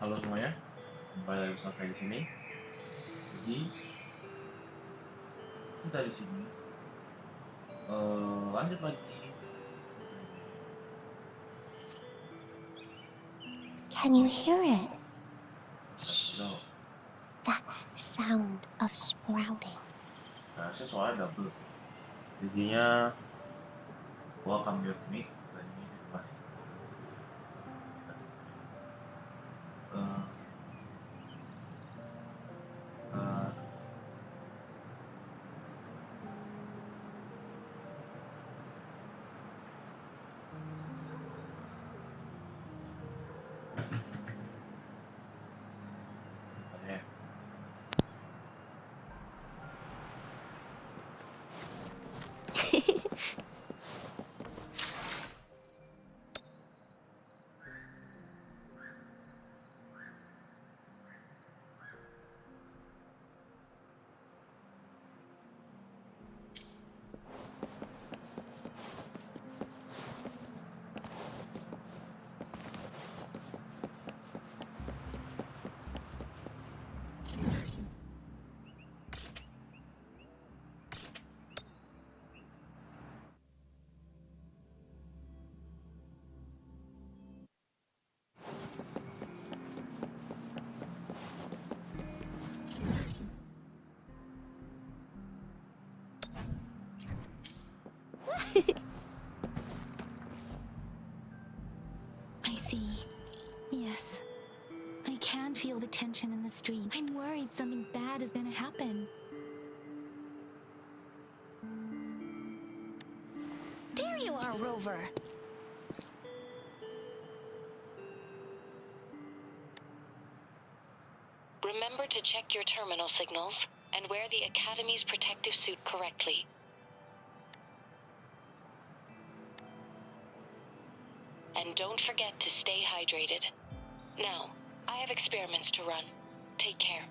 Halo semuanya, kembali lagi bersama saya di sini. Jadi kita di sini lanjut lagi. Can you hear it? So, That's the sound of sprouting. nah, saya soalnya double. Jadinya gua akan mute mic dan ini masih uh, uh, ya. I see. Yes. I can feel the tension in the street. I'm worried something bad is gonna happen. There you are, Rover. Remember to check your terminal signals and wear the Academy's protective suit correctly. And don't forget to stay hydrated. Now, I have experiments to run. Take care.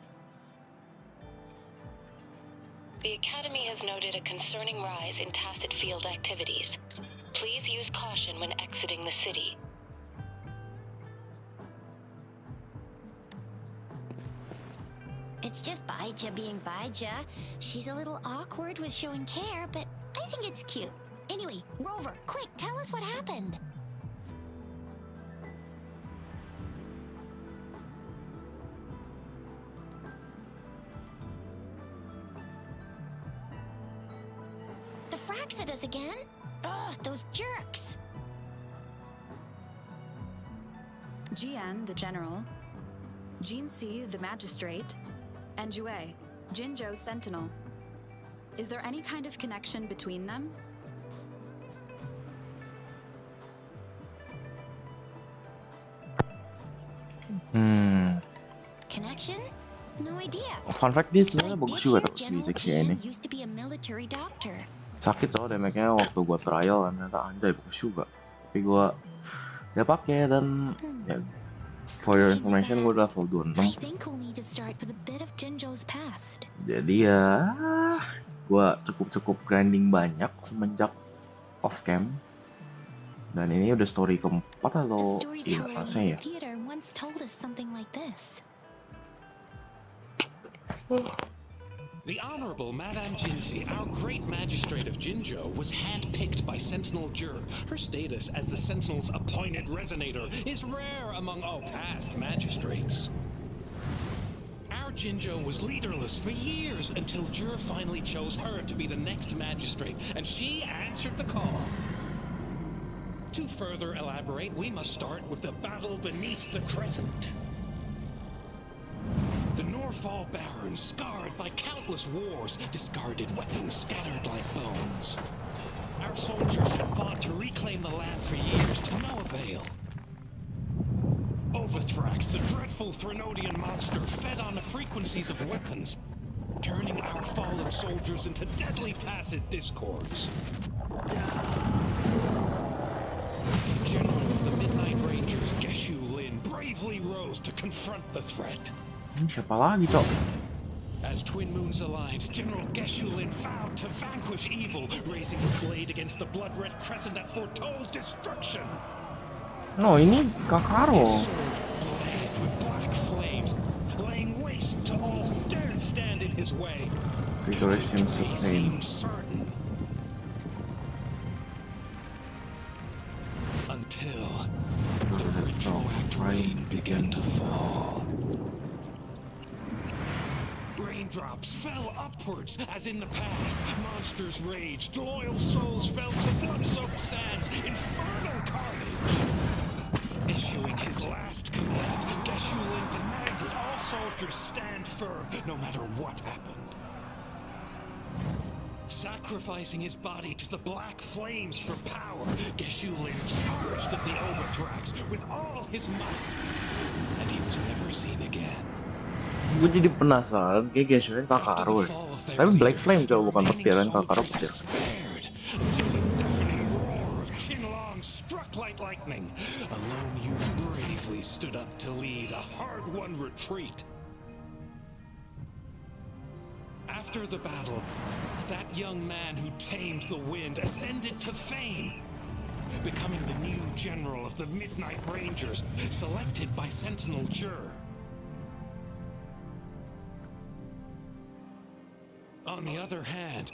The Academy has noted a concerning rise in tacit field activities. Please use caution when exiting the city. It's just Baija being Baija. She's a little awkward with showing care, but I think it's cute. Anyway, Rover, quick, tell us what happened. The frags at us again? Ugh, those jerks! Jian, the general, Jinsi, the magistrate, and Jue, Jinzhou sentinel. Is there any kind of connection between them? Connection? No idea. Fun fact, dia But I sebenarnya did bagus juga hear tau si General Jack ini. Jian used to be a military doctor. Sakit soalnya damage-nya waktu gua trial kan, ternyata anjay bagus juga. Tapi gua ya pakai dan ya, for your information gua udah level I 26. think we'll need to start with a bit of Jinzhou's past. Jadi ya gua cukup grinding banyak semenjak off cam. Dan ini udah story keempat A atau iya storyteller in harusnya the ya. theater once told us something like this. The Honorable Madame Jinsi, our great magistrate of Jinzhou, was handpicked by Sentinel Jur. Her status as the Sentinel's appointed resonator is rare among all past magistrates. Our Jinzhou was leaderless for years until Jur finally chose her to be the next magistrate, and she answered the call. To further elaborate, we must start with the battle beneath the crescent. The Norfall Barons, scarred by countless wars, discarded weapons scattered like bones. Our soldiers had fought to reclaim the land for years to no avail. Overthrax, the dreadful Threnodian monster, fed on the frequencies of weapons, turning our fallen soldiers into deadly tacit discords. General of the Midnight Rangers, Geshu Lin, bravely rose to confront the threat. Siapa lagi cok? As Twin Moons aligned, General Geshu Lin vowed to vanquish evil, raising his blade against the blood-red crescent that foretold destruction. No, ini Kakaro. His sword, blazed with black his way. Victory seems Victory certain. seemed certain. Until the retroact rain began to fall. Raindrops fell upwards as in the past. Monsters raged, loyal souls fell to blood-soaked sands, infernal carnage. Issuing his last command, Geshulin demanded all soldiers stand firm, no matter what happened. Sacrificing his body to the black flames for power, Geshulin charged at the Overthrax with all his might, and he was never seen again. Gue jadi penasaran, kayak Geshulin Kakarow ya. Tapi Black Flame coba bukan petir kan, Kakarow petir. Until the deafening roar of Qinlong struck like lightning, a lone youth bravely stood up to lead a hard-won retreat. After the battle, that young man who tamed the wind ascended to fame, becoming the new general of the Midnight Rangers, selected by Sentinel Jur. On the other hand,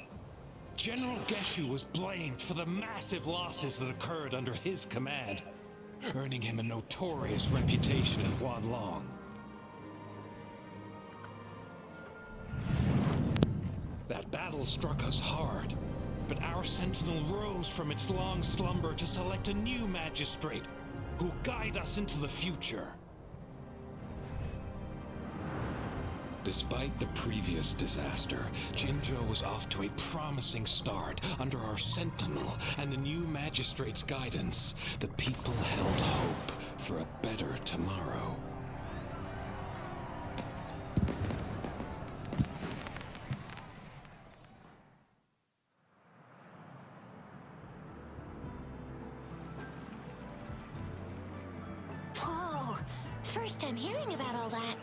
General Geshu was blamed for the massive losses that occurred under his command, earning him a notorious reputation in Wanlong. That battle struck us hard, but our sentinel rose from its long slumber to select a new magistrate who'll guide us into the future. Despite the previous disaster, Jinzhou was off to a promising start under our sentinel and the new magistrate's guidance. The people held hope for a better tomorrow. Whoa, first time hearing about all that.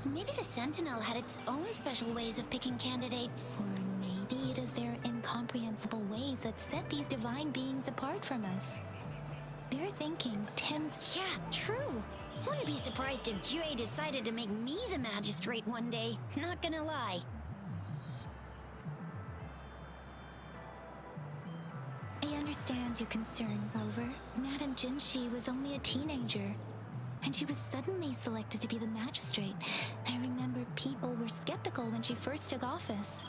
Maybe the Sentinel had its own special ways of picking candidates. Or maybe it is their incomprehensible ways that set these divine beings apart from us. Their thinking tends... Yeah, true. Wouldn't be surprised if Jue decided to make me the magistrate one day. Not gonna lie. I understand your concern, Rover. Madame Jinshi was only a teenager, and she was suddenly selected to be the magistrate. I remember people were skeptical when she first took office.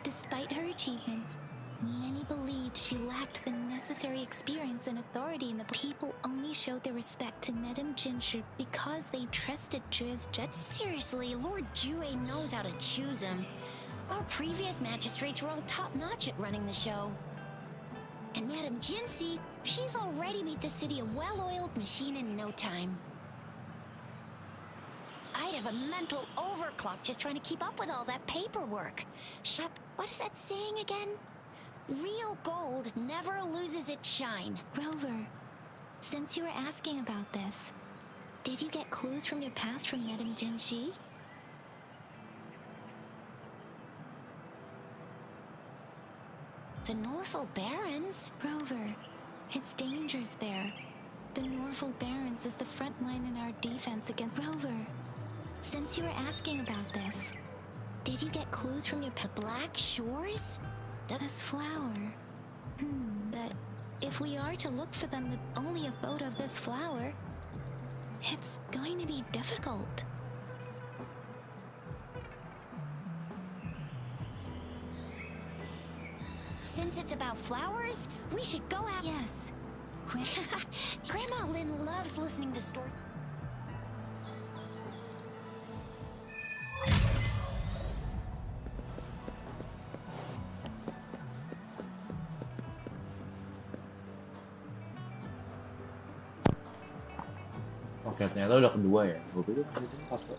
Despite her achievements, many believed she lacked the necessary experience and authority, and the people only showed their respect to Madame Jinshi because they trusted Jue's judge. Seriously, Lord Jue knows how to choose him. Our previous magistrates were all top-notch at running the show. And Madame Jinshi, she's already made the city a well-oiled machine in no time. I'd have a mental overclock just trying to keep up with all that paperwork. What is that saying again? Real gold never loses its shine. Rover, since you were asking about this, did you get clues from your past from Madame Jinshi? The Norfolk Barons? Rover, it's dangerous there. The Norfolk Barons is the front line in our defense against Rover. Since you were asking about this, did you get clues from your Black Shores? This flower. But if we are to look for them with only a photo of this flower, it's going to be difficult. Since it's about flowers, we should go out. Yes. Grandma Lynn loves listening to stories. Oke, ternyata udah kedua ya. Gue pikir itu pas kok.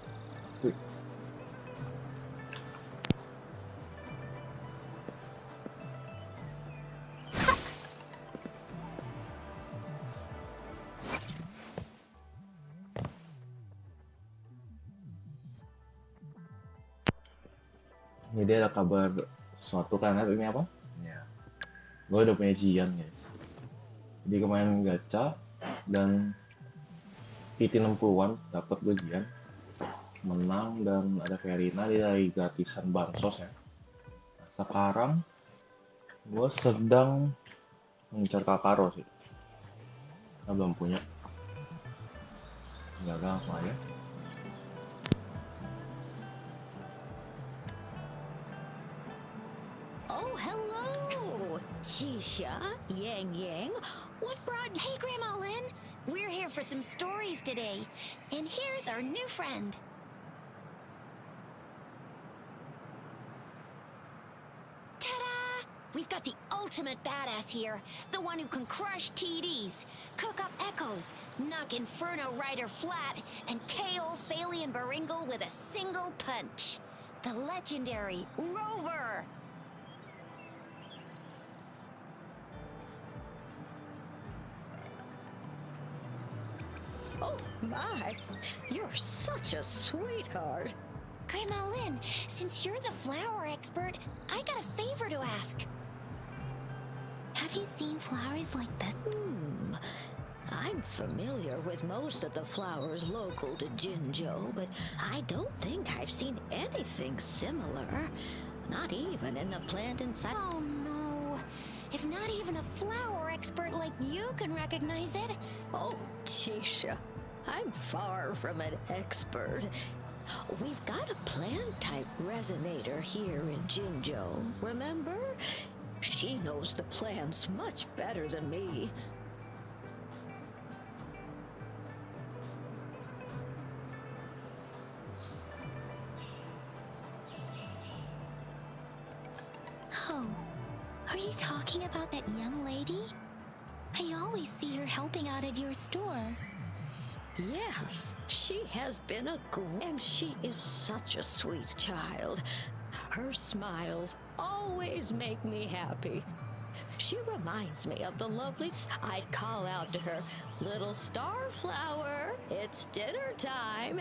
Wih. Jadi ada kabar sesuatu kan, ini apa? Ya. Gue udah punya Jian guys. Jadi kemarin gacha dan PT 60-an dapat gue Jian, menang dan ada Verina, dia lagi gratisan bansos ya. Nah, sekarang gue sedang mengincar Kakaro sih, karena belum punya. Enggak langsung aja. Oh, hello! Chisha, Yang, what brought... Hey, Grandma Lynn! We're here for some stories today. And here's our new friend. Ta-da! We've got the ultimate badass here. The one who can crush TDs, cook up echoes, knock Inferno Rider flat, and KO Phaley and Baringle with a single punch. The legendary Rover! Oh, my. You're such a sweetheart. Grandma Lynn, since you're the flower expert, I got a favor to ask. Have you seen flowers like this? I'm familiar with most of the flowers local to Jinzhou, but I don't think I've seen anything similar. Not even in the plant inside. Oh no. If not even a flower expert like you can recognize it. Oh, Chisha, I'm far from an expert. We've got a plant-type resonator here in Jinzhou, remember? She knows the plants much better than me. Oh, are you talking about that young lady? I always see her helping out at your store. Yes, she has been and she is such a sweet child. Her smiles always make me happy. She reminds me of the lovely... I'd call out to her, "Little starflower, it's dinner time,"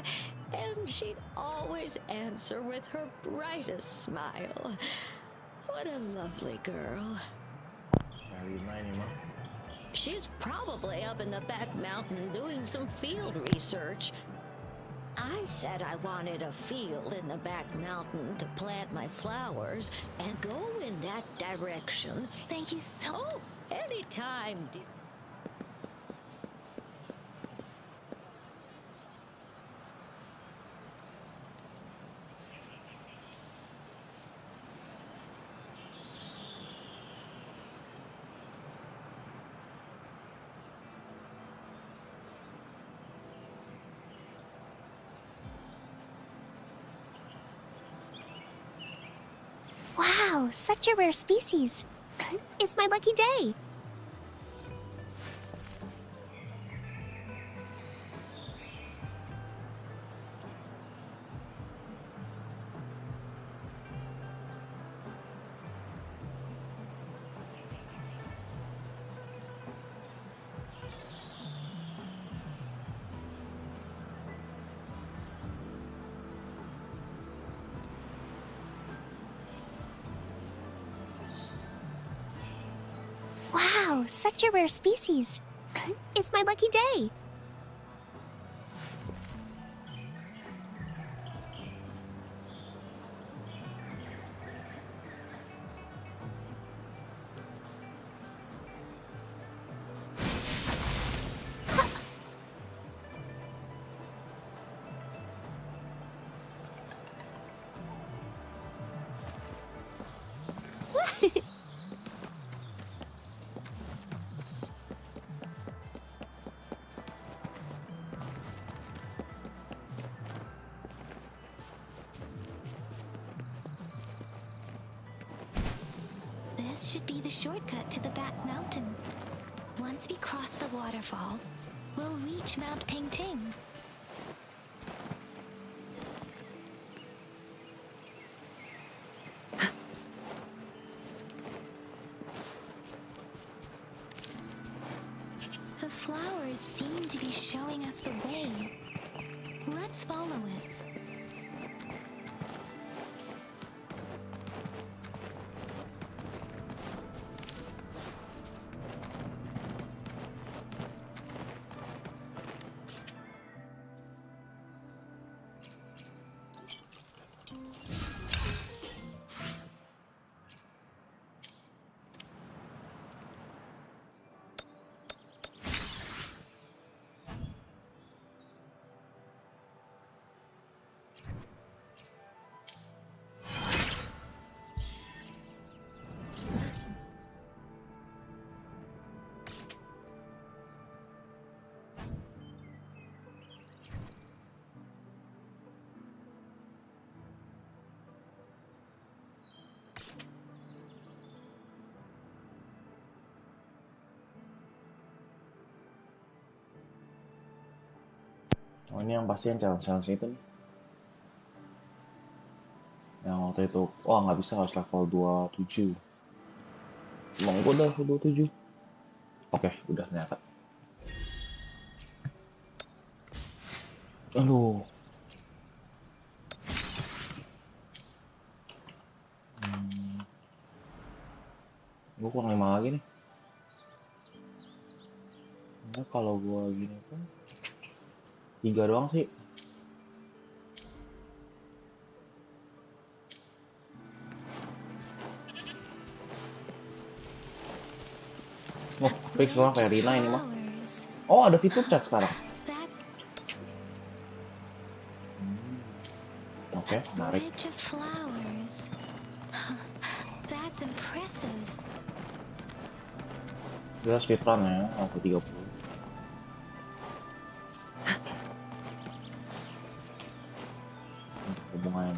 and she'd always answer with her brightest smile. What a lovely girl. Verina ini mah. She's probably up in the back mountain doing some field research. I said I wanted a field in the back mountain to plant my flowers and go in that direction. Thank you so... Oh, anytime, dear. Wow, such a rare species. It's my lucky day. Wow, such a rare species. It's my lucky day. This should be the shortcut to the back mountain. Once we cross the waterfall, we'll reach Mount Pingting. The flowers seem to be showing us the way. Let's follow it. Oh ini yang pasti yang challenge itu nih. Yang waktu itu, wah nggak bisa, harus level 27. Emang gue udah level 27. Oke, udah ternyata. Aduh. Gue kurang 5 lagi nih. Nah, kalau gue gini pun 3 doang sih. Oh, fix doang kayak Rina ini mah. Oh, ada fitur chat sekarang. Oke, menarik. Bridge of flowers. That's impressive. Dia speedrun ya, aku 30. Hubungan.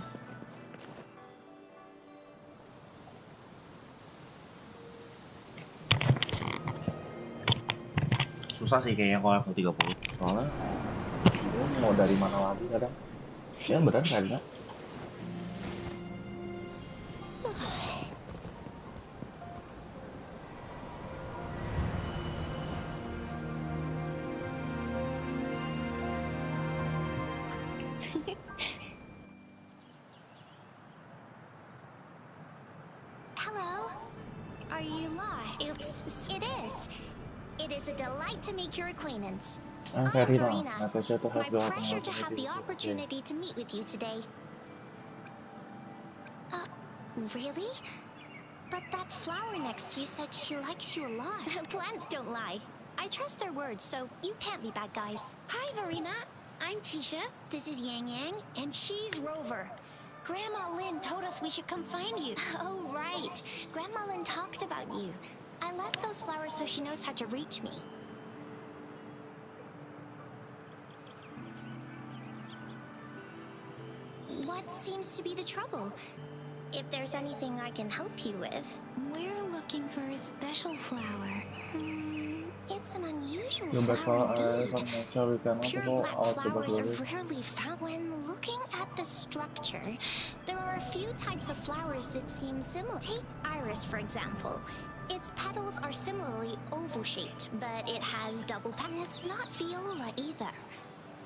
Susah sih kayaknya kalau level 30. Soalnya mau dari mana lagi kadang. Ya beneran kayaknya. Hello? Are you lost? Oops, it is. It is a delight to make your acquaintance. I'm I'm Verena. Verena. My pleasure to My have you. pleasure to have the opportunity to meet with you today. Really? But that flower next to you said she likes you a lot. Plants don't lie. I trust their words, so you can't be bad guys. Hi, Verena. I'm Tisha. This is Yang Yang. And she's Rover. Grandma Lynn told us we should come find you. Oh, right. Grandma Lynn talked about you. I left those flowers so she knows how to reach me. What seems to be the trouble? If there's anything I can help you with. We're looking for a special flower. It's an unusual Yung flower basta indeed. sorry ka na Pure po black out flowers are rarely found. When looking at the structure, there are a few types of flowers that seem similar. Take iris, for example. Its petals are similarly oval-shaped, but it has double petals. It's not viola either.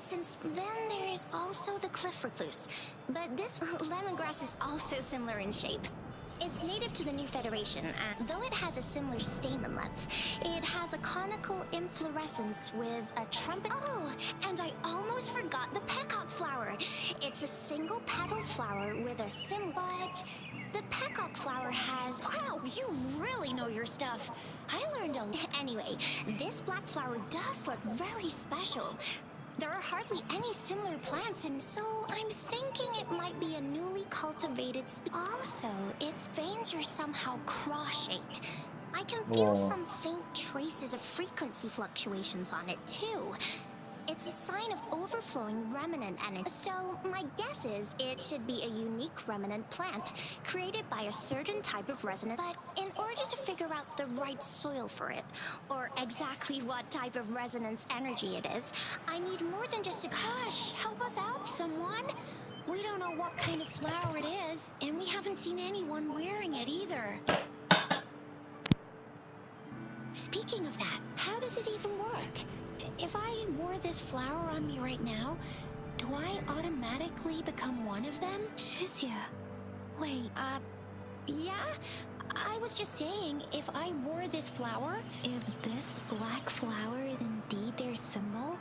Since then, there is also the cliff recluse, but this lemongrass is also similar in shape. It's native to the New Federation, and though it has a similar stamen length, it has a conical inflorescence with a trumpet. Oh, and I almost forgot the peacock flower. It's a single-petaled flower with a but the peacock flower has... Wow, you really know your stuff. I learned a lot. Anyway, this black flower does look very special. There are hardly any similar plants, and so I'm thinking it might be a newly cultivated Also, its veins are somehow cross-shaped. I can feel some faint traces of frequency fluctuations on it, too. It's a sign of overflowing remnant energy. So, my guess is it should be a unique remnant plant, created by a certain type of resonance. But in order to figure out the right soil for it, or exactly what type of resonance energy it is, I need more than just a... Gosh, help us out, someone. We don't know what kind of flower it is, and we haven't seen anyone wearing it either. Speaking of that, how does it even work? If I wore this flower on me right now, do I automatically become one of them? Shizia, wait, Yeah? I was just saying, if I wore this flower... if this black flower is indeed their symbol,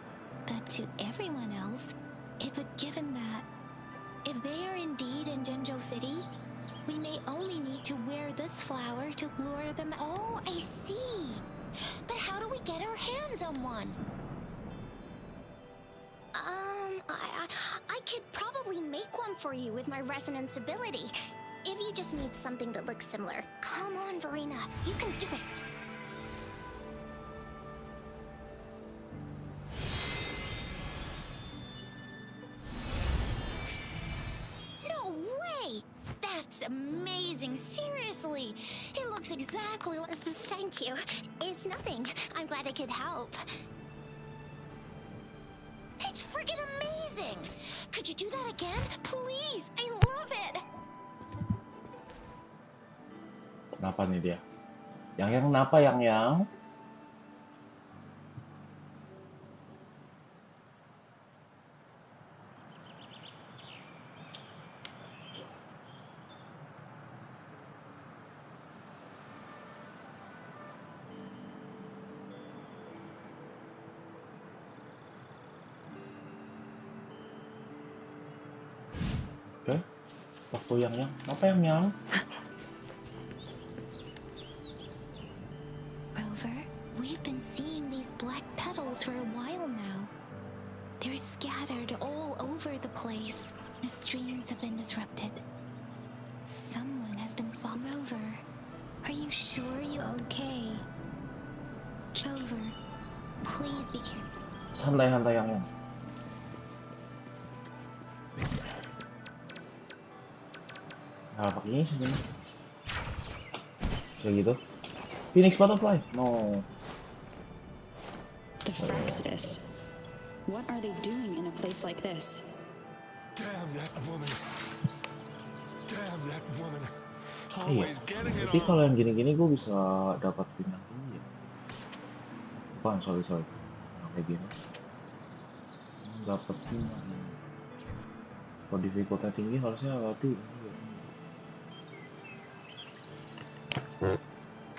but to everyone else, it would given that if they are indeed in Jinzhou City, we may only need to wear this flower to lure them. Oh, I see. But how do we get our hands on one? I could probably make one for you with my resonance ability. If you just need something that looks similar. Come on, Verena, you can do it. No way! That's amazing, seriously. It looks exactly like... Thank you. It's nothing. I'm glad I could help. It's freaking amazing! amazing. Could you do that again? Please, I love it. Kenapa nih dia? Yang kenapa yang? Oke, waktu yang apa yang? Rover, we've been seeing these black petals for a while now. They're scattered all over the place. The streams have been disrupted. Someone has been falling over. Are you sure you're okay? Rover, please be careful. Santai yang. Nah, pakainya sebenarnya. Bisa gitu. Phoenix butterfly. No. The Fraxidus. What are they doing in a place like this? Damn that woman. Damn that woman. Iya. Tapi kalau yang gini-gini gue bisa dapatin yang ini ya. Bukan, sorry. Yang kayak gini. Dapetin yang kalau difficulty tinggi harusnya berarti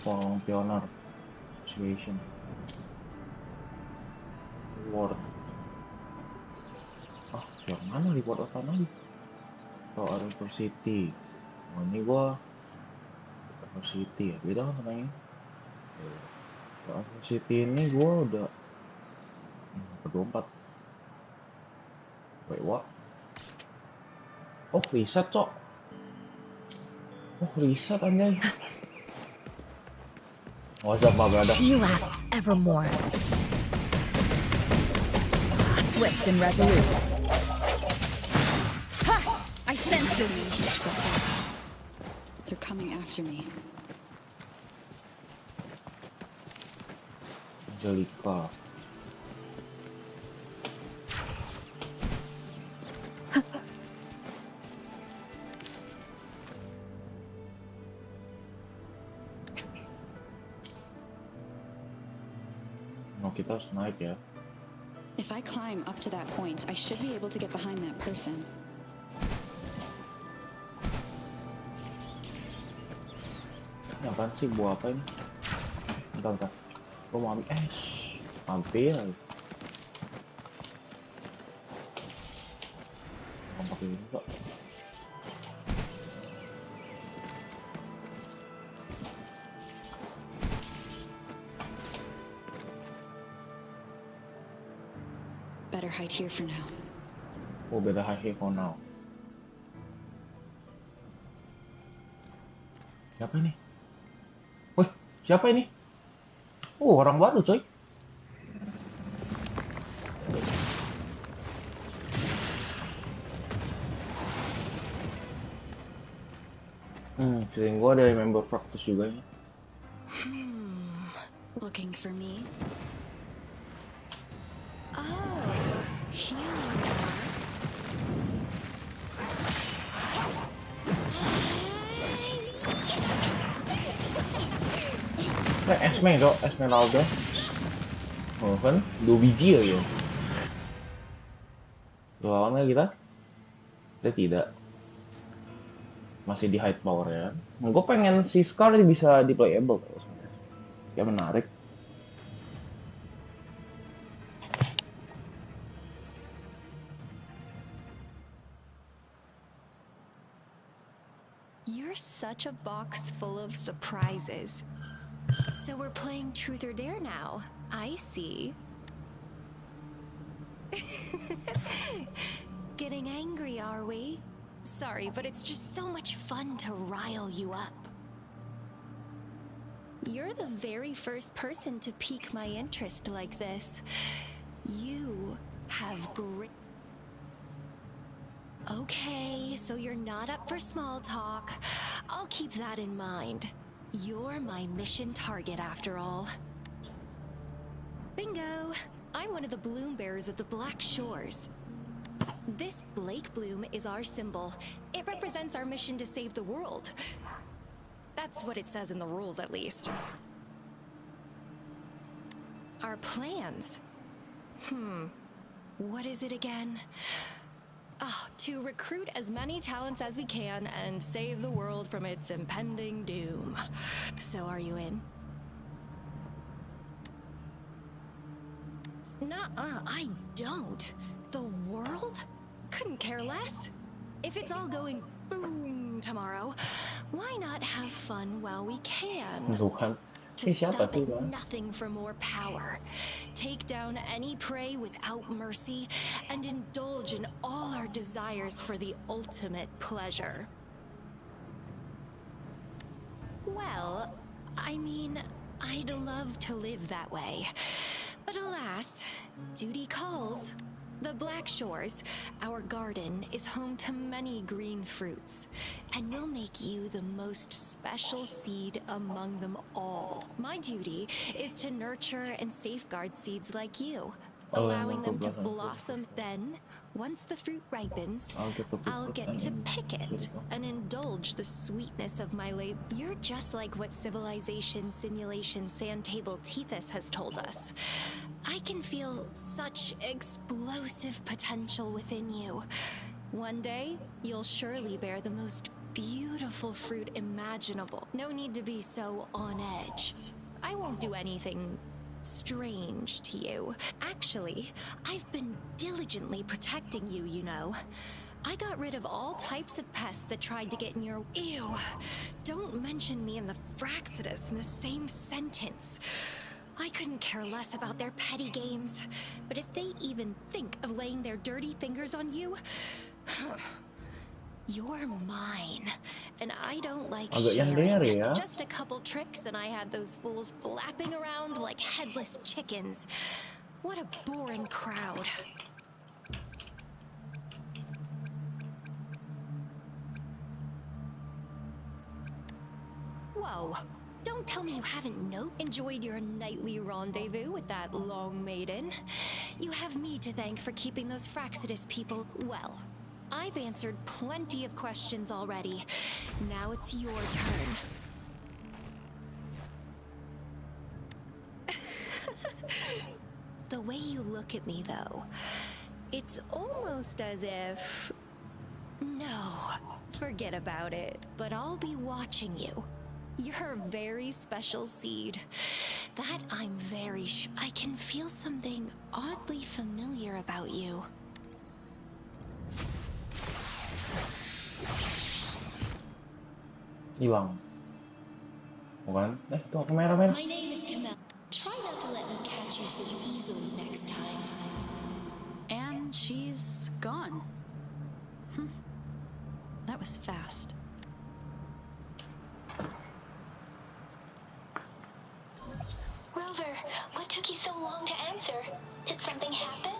Form Pioneer Association Reward. Yang mana reward apa lagi? Atau University. Oh, ini gua University ya, beda kan namanya. University ini gua udah ke-24. Wait, what? Oh, riset, cok. Oh, riset anjay. What's up, my brother? She lasts evermore. Swift and resolute. Ha! I sense your They're coming after me. Angelica. Kita harus naik ya. If I climb up to that point, I should be able to get behind that person. Ini apaan sih? Buah apa ini? Bentar. Gue mau ambil. Hampir. Mau pakai ini kok. Better hide here for now. Oh, better hide here for now. Siapa ini? Wih, siapa ini? Oh, orang baru, coy. Feeling gue ada member Fractus juga ini. Looking for me? Esmeralda. Oh kan, 2 biji ya. Soalnya kita tidak. Masih di high power ya. Nah, gue pengen si Scar bisa di playable sebenarnya. Ya menarik. You're such a box full of surprises. So we're playing Truth or Dare now. I see. Getting angry, are we? Sorry, but it's just so much fun to rile you up. You're the very first person to pique my interest like this. You have great... Okay, so you're not up for small talk. I'll keep that in mind. You're my mission target after all. Bingo! I'm one of the bloom bearers of the Black Shores. This Blake bloom is our symbol. It represents our mission to save the world. That's what it says in the rules, at least. Our plans. What is it again? To recruit as many talents as we can and save the world from its impending doom. So are you in? Nuh-uh, I don't. The world? Couldn't care less. If it's all going boom tomorrow, why not have fun while we can? Bukan. To stop at nothing for more power, take down any prey without mercy, and indulge in all our desires for the ultimate pleasure. Well, I mean, I'd love to live that way. But alas, duty calls. The Black Shores, our garden, is home to many green fruits, and we'll make you the most special seed among them all. My duty is to nurture and safeguard seeds like you, allowing them to blossom. Then, once the fruit ripens, I'll get to pick it and indulge the sweetness of my labor. You're just like what Civilization Simulation Sandtable Tethys has told us. I can feel such explosive potential within you. One day, you'll surely bear the most beautiful fruit imaginable. No need to be so on edge. I won't do anything strange to you. Actually, I've been diligently protecting you, you know. I got rid of all types of pests that tried to get in your... Ew! Don't mention me and the Fraxidus in the same sentence. I couldn't care less about their petty games, but if they even think of laying their dirty fingers on you, you're mine, and I don't like sharing. Just a couple tricks and I had those fools flapping around like headless chickens. What a boring crowd. Whoa. Don't tell me you haven't enjoyed your nightly rendezvous with that long maiden. You have me to thank for keeping those Fraxidus people well. I've answered plenty of questions already. Now it's your turn. The way you look at me, though, it's almost as if... No, forget about it, but I'll be watching you. You're a very special seed. That I'm very sure. I can feel something oddly familiar about you. Hilang. Bukan? Itu kameramen. My name is Camille. Try not to let me catch you so easily next time. And she's gone. That was fast. Rover, what took you so long to answer? Did something happen?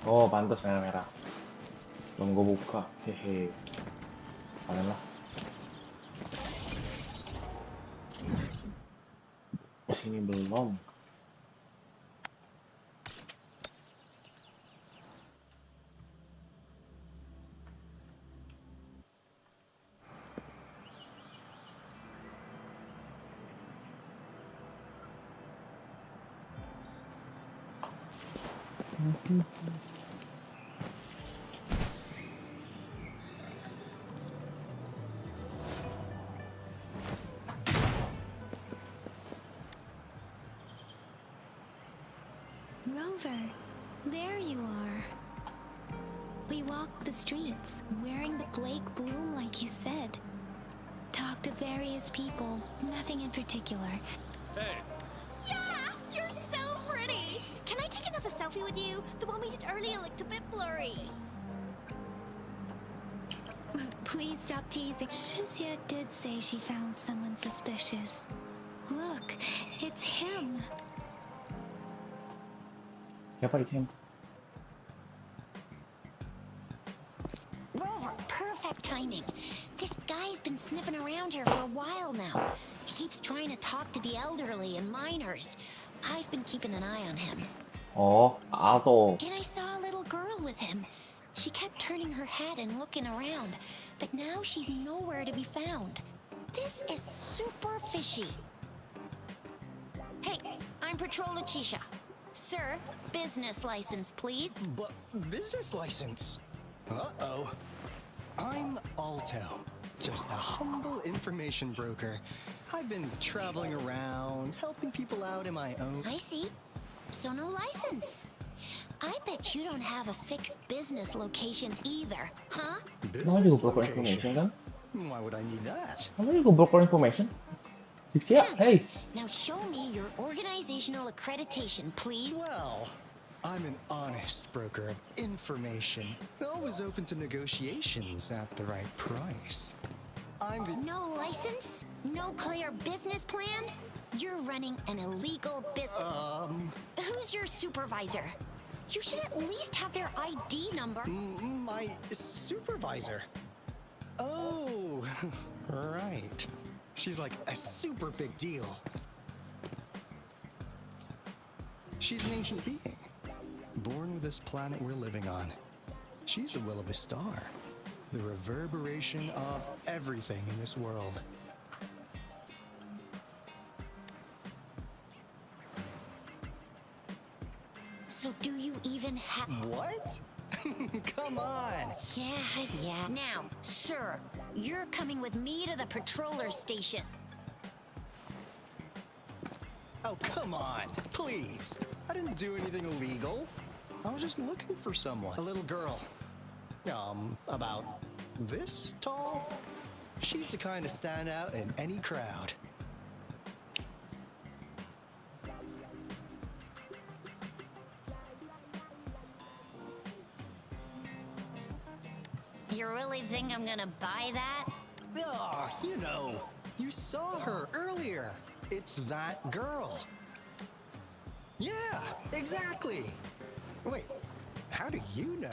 Oh, pantas merah-merah. Belum gue buka. Hehe. Kalian lah. Sini belum. Rover, there you are. We walked the streets, wearing the Blake bloom like you said. Talked to various people, nothing in particular. Hey! Yeah, you're so pretty. Can I take another selfie with you? The one we did earlier looked a bit blurry. Please stop teasing. Melsyah did say she found someone suspicious. Look, it's him. Siapa itu? Rover, perfect timing. This guy's been sniffing around here for a while now. He keeps trying to talk to the elderly and miners. I've been keeping an eye on him. Oh, Alto. And I saw a little girl with him. She kept turning her head and looking around, but now she's nowhere to be found. This is super fishy. Hey, I'm Patrol Letitia. Sir, business license, please. But business license? Uh-oh. I'm Alto, just a humble information broker. I've been traveling around, helping people out in my own... I see. So no license. I bet you don't have a fixed business location either, huh? Namanya juga broker information kan? Why would I need that? Namanya juga broker information. Siap, hey. Now show me your organizational accreditation, please. Well, I'm an honest broker of information. Always open to negotiations at the right price. I'm the... No license? No clear business plan? You're running an illegal business. Who's your supervisor? You should at least have their ID number. My supervisor? Oh, right. She's like a super big deal. She's an ancient being, born with this planet we're living on. She's the will of a star, the reverberation of everything in this world. So do you even have... What? Come on! Yeah. Now, sir, you're coming with me to the patroller station. Oh, come on, please. I didn't do anything illegal. I was just looking for someone. A little girl. About this tall? She's the kind to stand out in any crowd. You really think I'm gonna buy that? Oh, you know, you saw her earlier. It's that girl. Yeah, exactly. Wait, how do you know?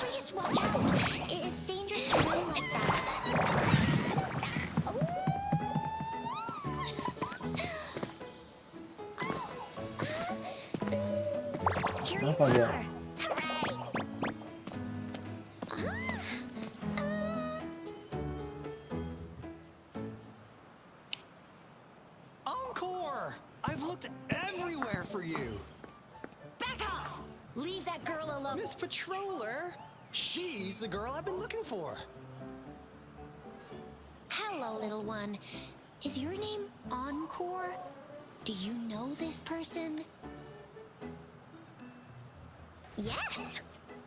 Please watch out. It's dangerous to run like that. Here you Apa dia? are. Encore! I've looked everywhere for you. Back off! Leave that girl alone. Miss Patroller, she's the girl I've been looking for. Hello, little one. Is your name Encore? Do you know this person? Yes!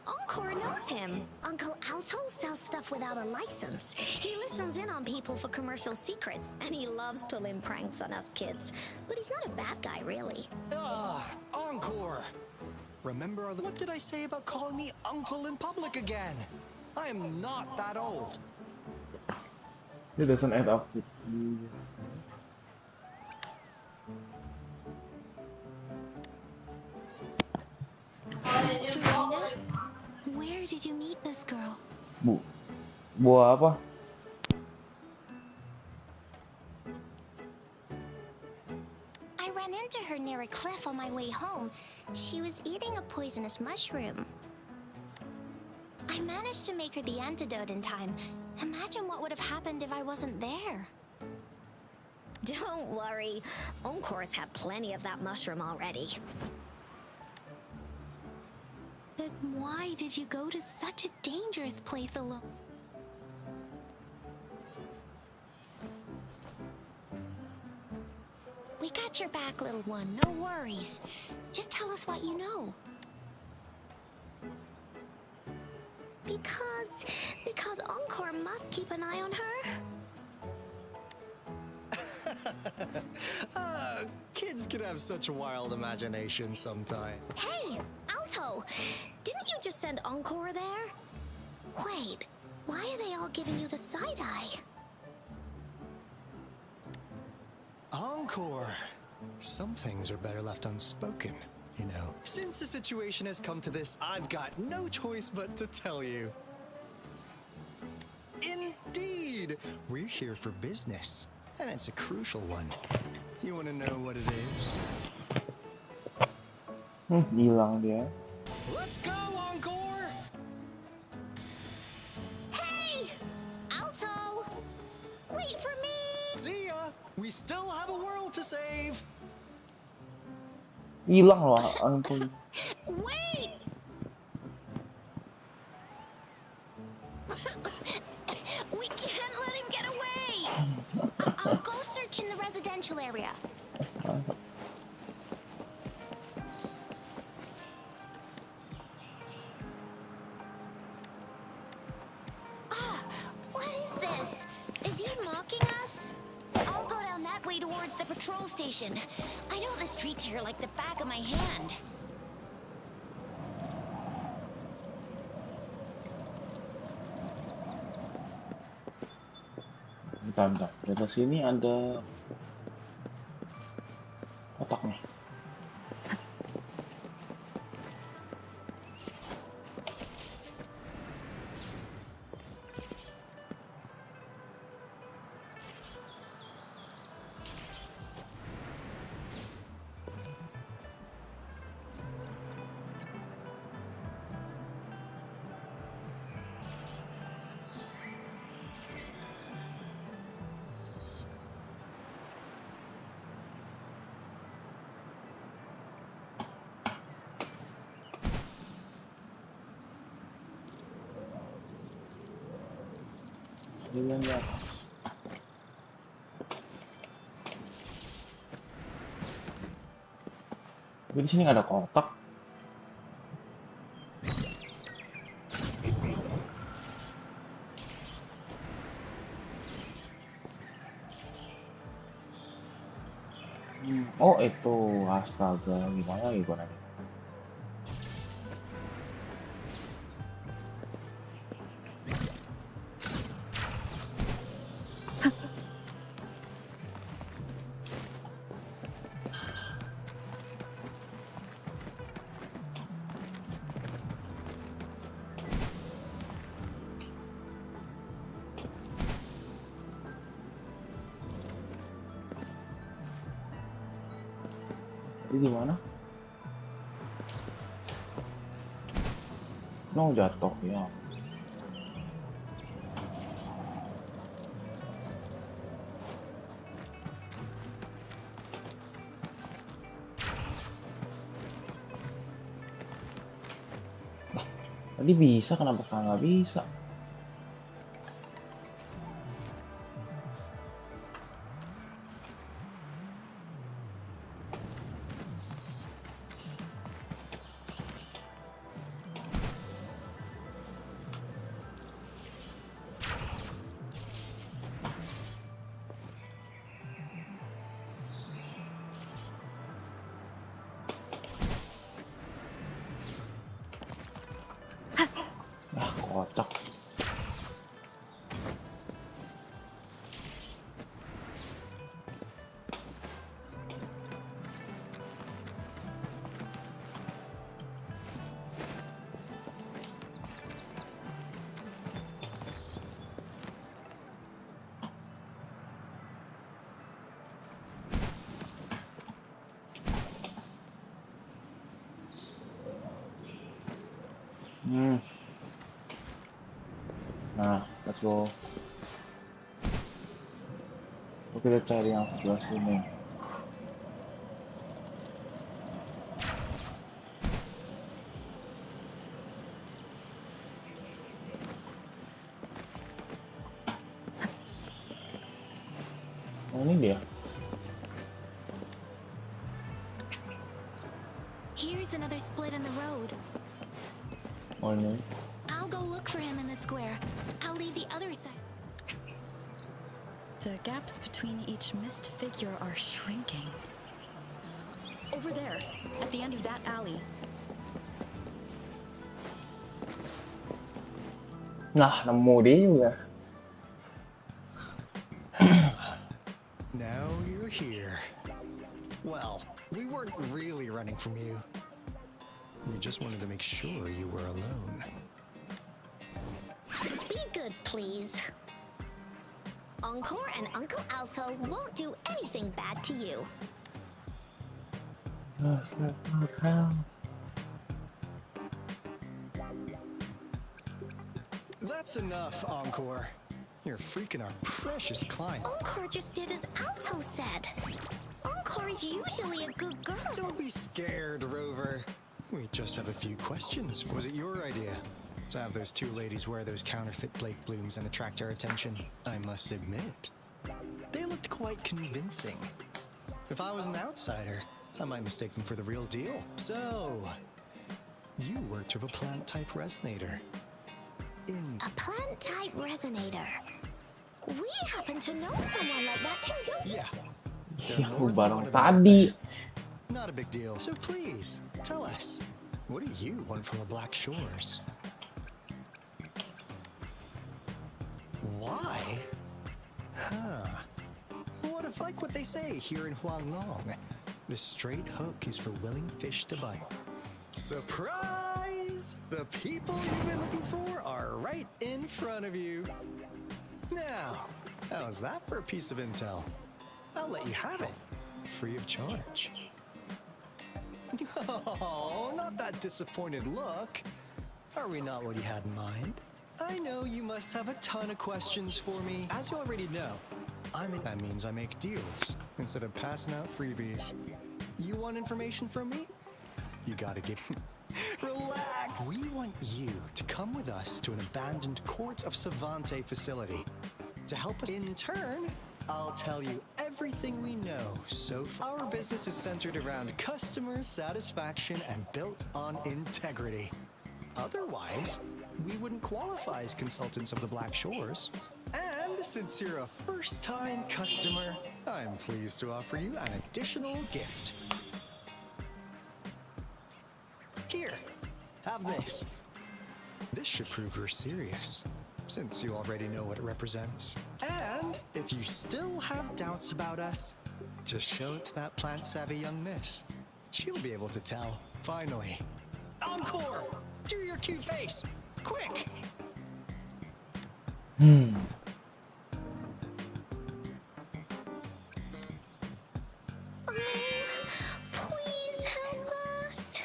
Encore knows him. Uncle Alto sells stuff without a license. He listens in on people for commercial secrets, and he loves pulling pranks on us kids. But he's not a bad guy, really. Encore! Remember, what did I say about calling me uncle in public again? I am not that old. It doesn't add up with this. Serena, where did you meet this girl? Buah apa? I ran into her near a cliff on my way home. She was eating a poisonous mushroom. I managed to make her the antidote in time. Imagine what would have happened if I wasn't there. Don't worry. Encore's had plenty of that mushroom already. But why did you go to such a dangerous place alone? We got your back, little one. No worries. Just tell us what you know. Because Encore must keep an eye on her. Kids can have such wild imagination sometimes. Hey, Alto! Didn't you just send Encore there? Wait, why are they all giving you the side eye? Encore. Some things are better left unspoken, you know. Since the situation has come to this, I've got no choice but to tell you. Indeed! We're here for business, and it's a crucial one. You want to know what it is? Hilang dia. Let's go, Encore! Hey! Alto! Wait for me! See ya! We still have a world to save! Hilang loh, ampun. Wait! We can't let him get away! I'll go search in the residential area. What is this? Is he mocking us? I'll go down that way towards the patrol station. I know the streets here like the back of my hand. Bentar. Di atas sini ada kotak nih. Ini di atas. Tapi di sini nggak ada kotak. Oh itu, astaga, gimana gimana? Ini gimana? No, jatuh ya. Tadi bisa, kenapa sekarang nggak bisa? Kocak. Nah, let's go. Oke, kita cari yang sebelah sini. Oh, ini dia. Here's another split in the road. Oh, ini. I'll go look for him in the square. I'll leave the other side. The gaps between each missed figure are shrinking. Over there, at the end of that alley. Nah, nemu dia juga. Now you're here. Well, we weren't really running from you. We just wanted to make sure you were alone. Be good, please. Encore and Uncle Alto won't do anything bad to you. That's enough, Encore. You're freaking our precious client. Encore just did as Alto said. Encore is usually a good girl. Don't be scared, Rover. We just have a few questions. Was it your idea to have those two ladies wear those counterfeit Blake blooms and attract our attention? I must admit, they looked quite convincing. If I was an outsider, I might mistake them for the real deal. So, you worked with a plant-type resonator. A plant-type resonator. We happen to know someone like that too, don't we? Yeah. Barang tadi. Not a big deal. So please, tell us, what do you want from the Black Shores? Why? Huh. What if, like what they say here in Huanglong, the straight hook is for willing fish to bite? Surprise! The people you've been looking for are right in front of you. Now, how's that for a piece of intel? I'll let you have it, free of charge. Oh, not that disappointed look. Are we not what you had in mind? I know you must have a ton of questions for me. As you already know, that means I make deals instead of passing out freebies. You want information from me? You gotta get... Relax! We want you to come with us to an abandoned Court of Savante facility. To help us in turn, I'll tell you everything we know so far. Our business is centered around customer satisfaction and built on integrity. Otherwise, we wouldn't qualify as consultants of the Black Shores. And since you're a first-time customer, I'm pleased to offer you an additional gift. Here, have this. This should prove you're serious, since you already know what it represents. And if you still have doubts about us, just show it to that plant-savvy young miss. She'll be able to tell. Finally. Encore! Do your cute face! Quick! Please help us.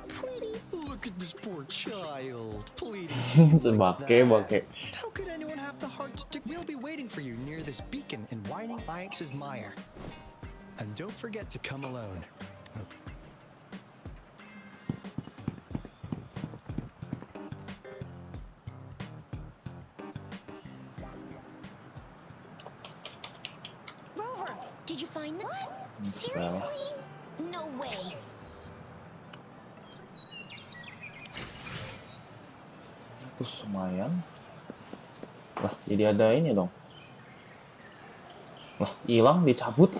Pretty. Look at this poor child, pleading Bake. How could anyone have the heart to... We'll be waiting for you near this beacon in Whining Ix's mire. And don't forget to come alone. Rover, did you find them? What? Seriously? No way. Terus lumayan. Lah, jadi ada ini dong. Lah, hilang, dicabut.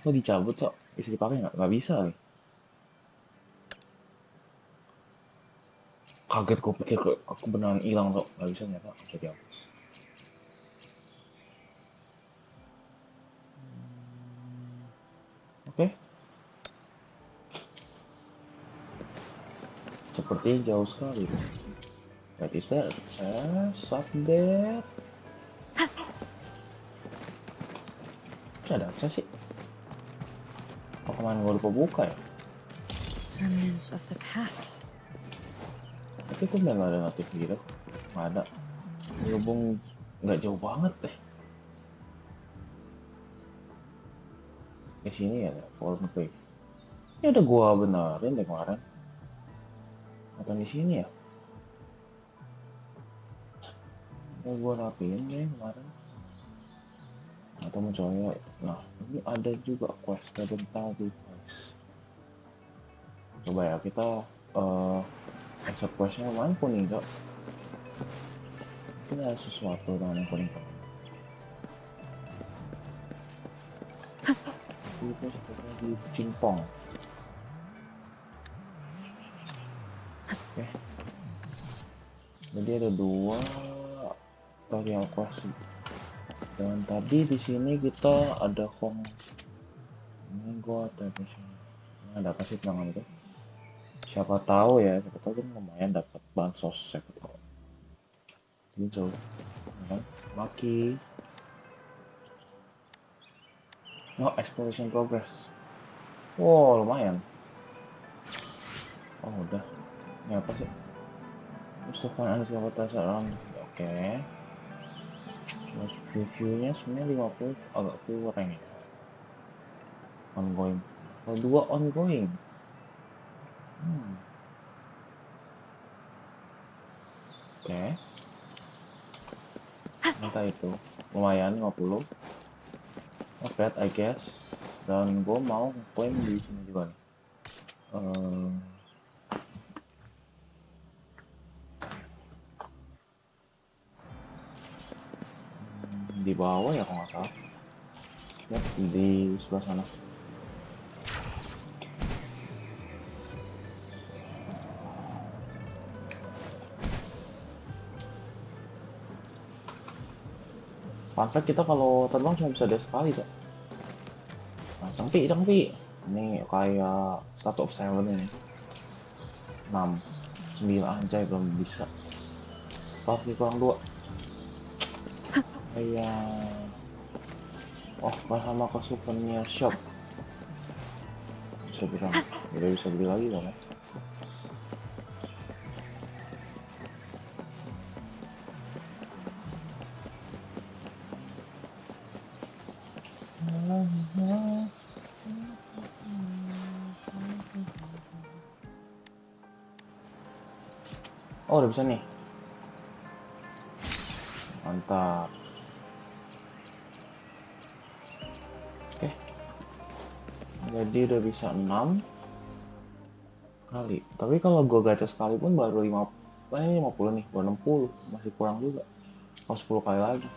Kok dicabut, Sok? Bisa dipakai nggak? Nggak bisa. Kaget, gue pikir aku beneran hilang, Sok. Nggak bisa nyata. Oke, dihapus. Oke. Seperti jauh sekali. What is that? Update. Ada apa sih? Oh, kemarin gue lupa buka ya? Remnants of the past. Tapi itu udah nggak ada notif gitu. Nggak ada. Berhubung nggak jauh banget deh. Di sini ya, Fallen Grave. Ini ada gua benerin deh kemarin. Atau di sini ya? Mau gua rapiin deh kemarin. Atau mencoba. Nah, ini ada juga quest tentang device. Coba ya kita accept questnya lumayan kuning, Cok. Mungkin ada sesuatu dengan yang kuning. Itu sepertinya di cimpong. Oke. Jadi ada dua tutorial quest. Dan tadi di sini kita ada ini gua ada di sini. Ini ada apa sih tangan itu? Siapa tahu ya, siapa tahu kan lumayan dapat bansos, siapa tahu. Ini jauh, kan? Maki. No exploration progress. Wow, lumayan. Oh udah. Ini apa sih? Mustafa Anies around. Oke. Terus reviewnya sebenarnya 50 agak kurang ya. Ongoing. Kalau 2 ongoing. Oke. Minta itu. Lumayan 50. Not bad I guess. Dan gue mau klaim di sini juga nih. Di bawah ya kalau nggak salah. Ya, di sebelah sana. Fun fact, kita kalau terbang cuma bisa ada sekali, Cok. Nah, cengpi. Ini kayak Statue of Seven ini. 6, 9 anjay belum bisa. Tapi kurang 2. Kayak sama ke souvenir shop. Bisa bilang, udah bisa beli lagi kan ya? Oh udah bisa nih. Mantap. Oke. Jadi udah bisa 6 kali. Tapi kalau gue gacha sekali pun baru 50 nih, baru 60. Masih kurang juga. Oh 10 kali lagi.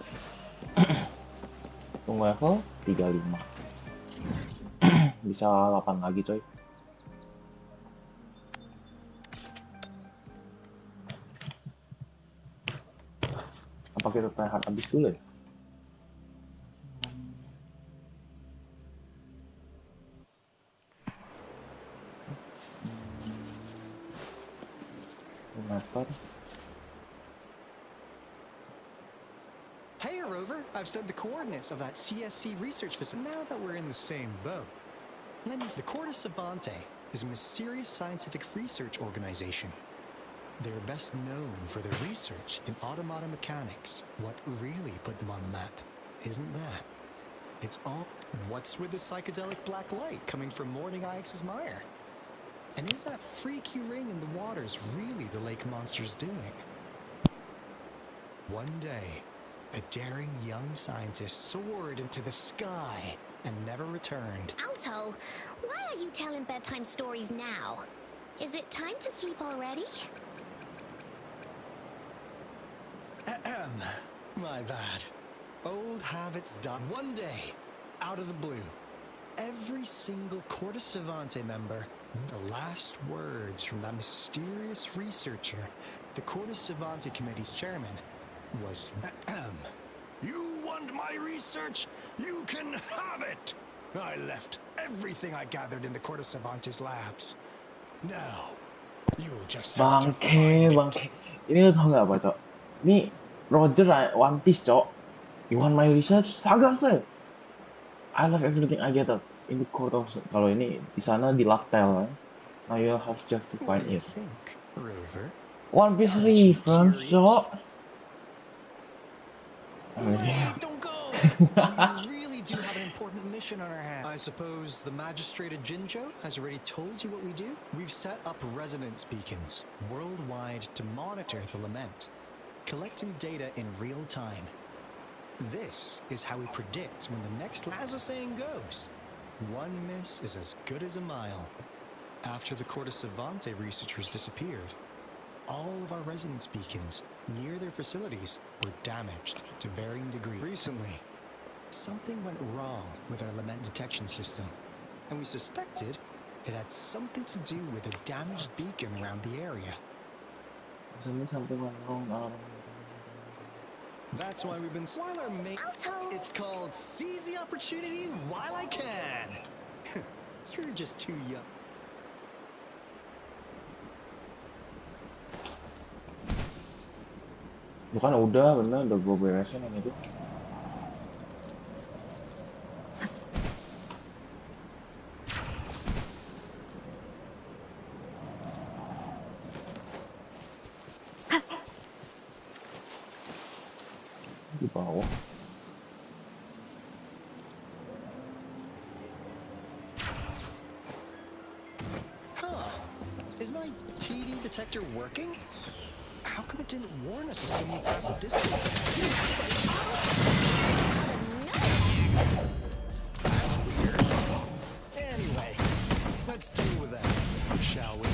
Tunggu level 35. Bisa 8 lagi coy. Apa kita tryhard habis dulu ya? Hey, Rover, I've sent the coordinates of that CSC research facility. Now that we're in the same boat, the Corte Savante is a mysterious scientific research organization. They're best known for their research in automata mechanics. What really put them on the map, isn't that? It's all... What's with the psychedelic black light coming from Morning Ix's mire? And is that freaky ring in the waters really the lake monster's doing? One day, a daring young scientist soared into the sky and never returned. Alto, why are you telling bedtime stories now? Is it time to sleep already? My bad. Old habits die. One day, out of the blue, every single Corte Savante member, the last words from that mysterious researcher, the Corte Savante Committee's chairman, was, "You want my research? You can have it!" I left everything I gathered in the Corte Savante's labs. Now, you'll just have to find it. Ini lo tau gak apa, Cok? Ini Roger One Piece, Cok. You want my research? Saga, sir! I love everything I gathered in the court of... Kalau ini, di sana di Laftel, now you'll have just to find it. One Piece reference, Cok! Don't go! We really do have an important mission on our hands. I suppose the magistrate at Jinjo has already told you what we do? We've set up resonance beacons worldwide to monitor the lament, collecting data in real time. This is how we predict when the next... As the saying goes, one miss is as good as a mile. After the Corte Savante researchers disappeared, all of our resonance beacons near their facilities were damaged to varying degrees. Recently, something went wrong with our lament detection system, and we suspected it had something to do with a damaged beacon around the area. That's why we've been while our mate. Alto! It's called seize the opportunity while I can. You're just too young. Bukan udah bener, udah gue beresin yang itu. Di bawah. Huh. Is my TD detector working? How come it didn't warn us of so many tacit distance? That's weird. Anyway, let's deal with that, shall we?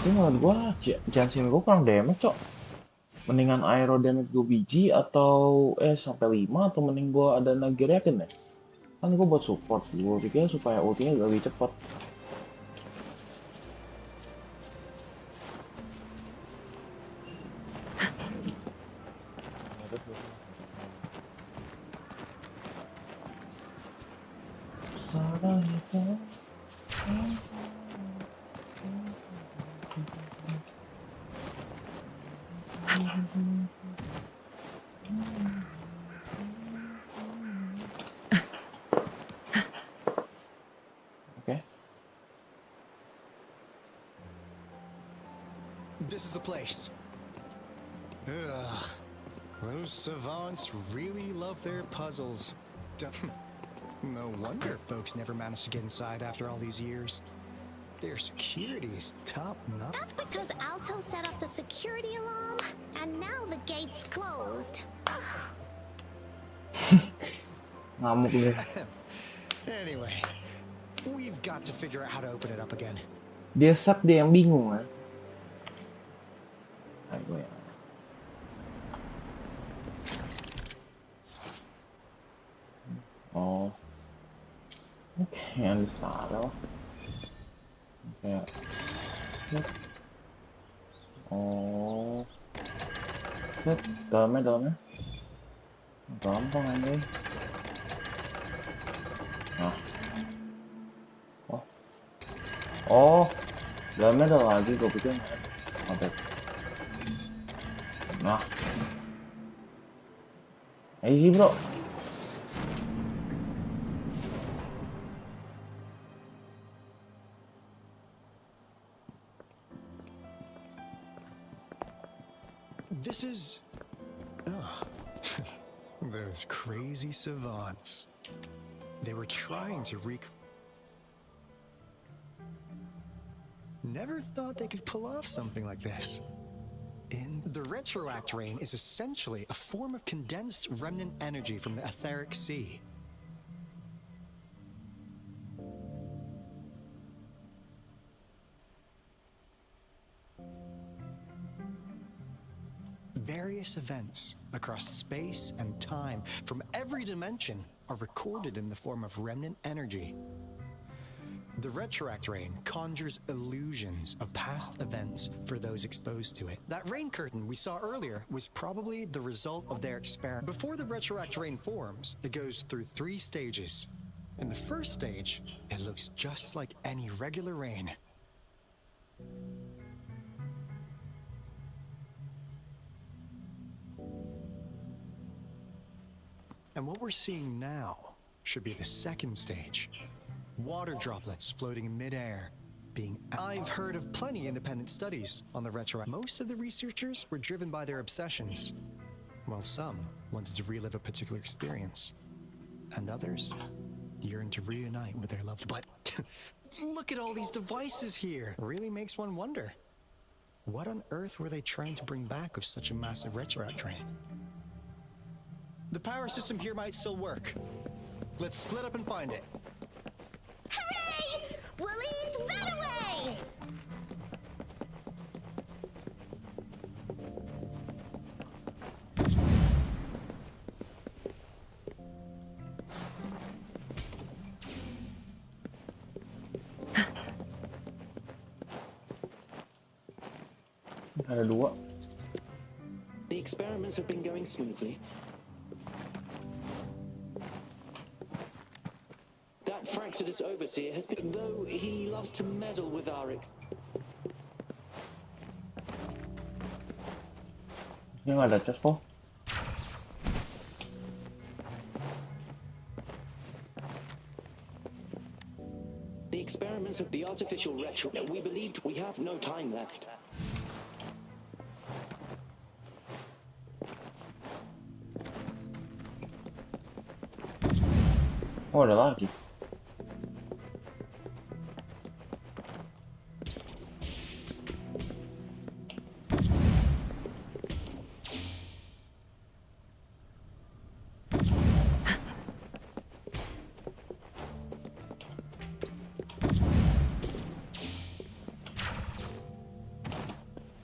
Tapi menurut gua Jansen gua kurang damage, cok. Mendingan aero damage 2 biji atau sampai 5 atau mending gua ada Nagirakin ya? Kan gua buat support, gua pikir supaya ultinya lebih cepat. Okay. This is the place. Ugh. Those savants really love their puzzles. No wonder folks never managed to get inside after all these years. Their security is top notch. That's because Alto set off the security alarm, and now the gate's closed. Ngamuk deh. Anyway, we've got to figure out how to open it up again. Dia set, dia yang bingung kan. Ayo ya. Oh. Oke, yang di sana. Kayak. Oh. Set, dalamnya. Gampang anjing. Nah. Oh. Dalamnya ada lagi, gue pikir. Oke. Nah. Easy, bro. This is... Oh. Those crazy savants. They were trying to Never thought they could pull off something like this. The retroact rain is essentially a form of condensed remnant energy from the etheric sea. Various events across space and time from every dimension are recorded in the form of remnant energy. The retroact rain conjures illusions of past events for those exposed to it. That rain curtain we saw earlier was probably the result of their experiment. Before the retroact rain forms, it goes through 3 stages. In the first stage, it looks just like any regular rain. And what we're seeing now should be the second stage. Water droplets floating in midair, I've heard of plenty independent studies on the retroact. Most of the researchers were driven by their obsessions, while some wanted to relive a particular experience, and others yearned to reunite with their loved ones. But look at all these devices here. It really makes one wonder. What on earth were they trying to bring back with such a massive retroact train? The power system here might still work. Let's split up and find it. Hooray! Willie's that away! Ada 2. The experiments have been going smoothly. That Fractidus overseer has been, though he loves to meddle with our Ini nggak ada chest kok. The experiments of the artificial retro. We believed we have no time left. Oh, ada lagi.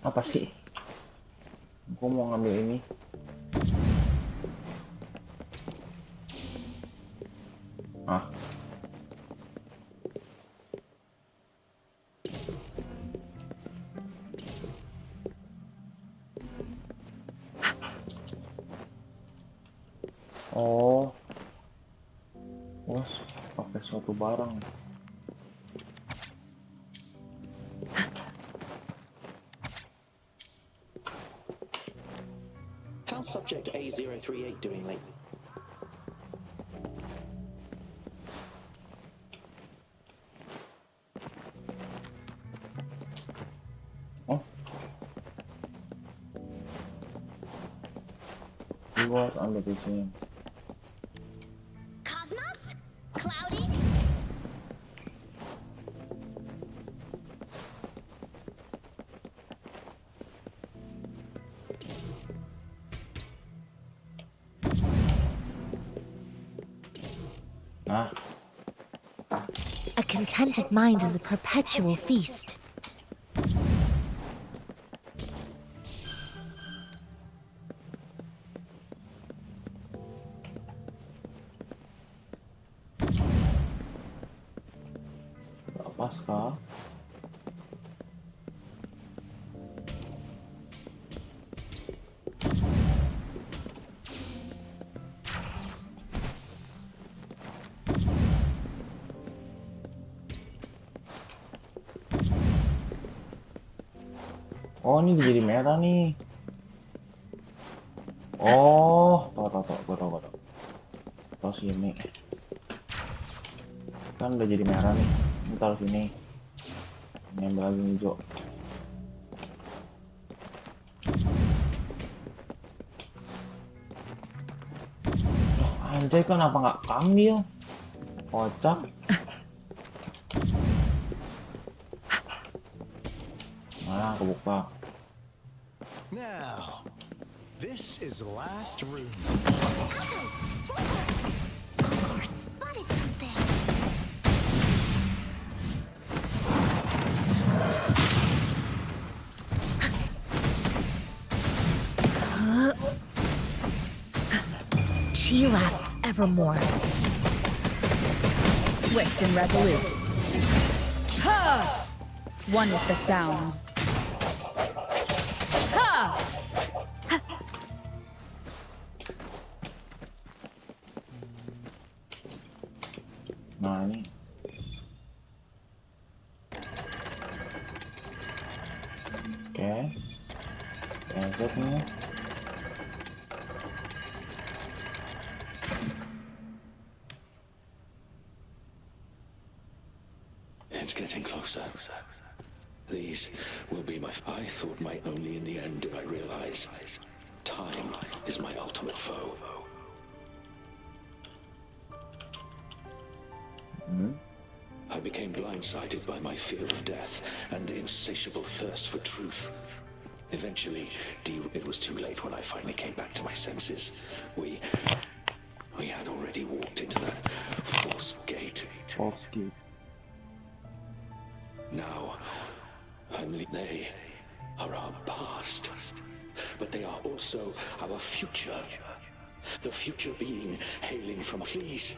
Apa sih? Gue mau ngambil ini. Ah. Oh. Bos, pakai suatu barang. How's subject A038 doing lately? Buat ambil di sini. Cosmos? Cloudy? Ah. A contented mind is a perpetual feast. Pas kah? Oh, ini jadi merah nih. Oh, tahu. Tahu sini. Kan udah jadi merah nih. Ini taruh sini. Ini ambil lagi hijau. Oh, anjay, kenapa nggak kambil? Kocak. Nah, kebuka. Now, this is the last room. Of course, spotted something. She lasts evermore. Swift and resolute. Ha! One with the sounds. Ha! Nah, ini. Oke. Lanjut nih. It's getting closer. These will be my... I thought my only in the end did I realize time is my ultimate foe. I became blindsided by my fear of death and insatiable thirst for truth. Eventually, it was too late when I finally came back to my senses. We had already walked into that false gate. False gate. Now, they are our past, but they are also our future. The future being hailing from... Please,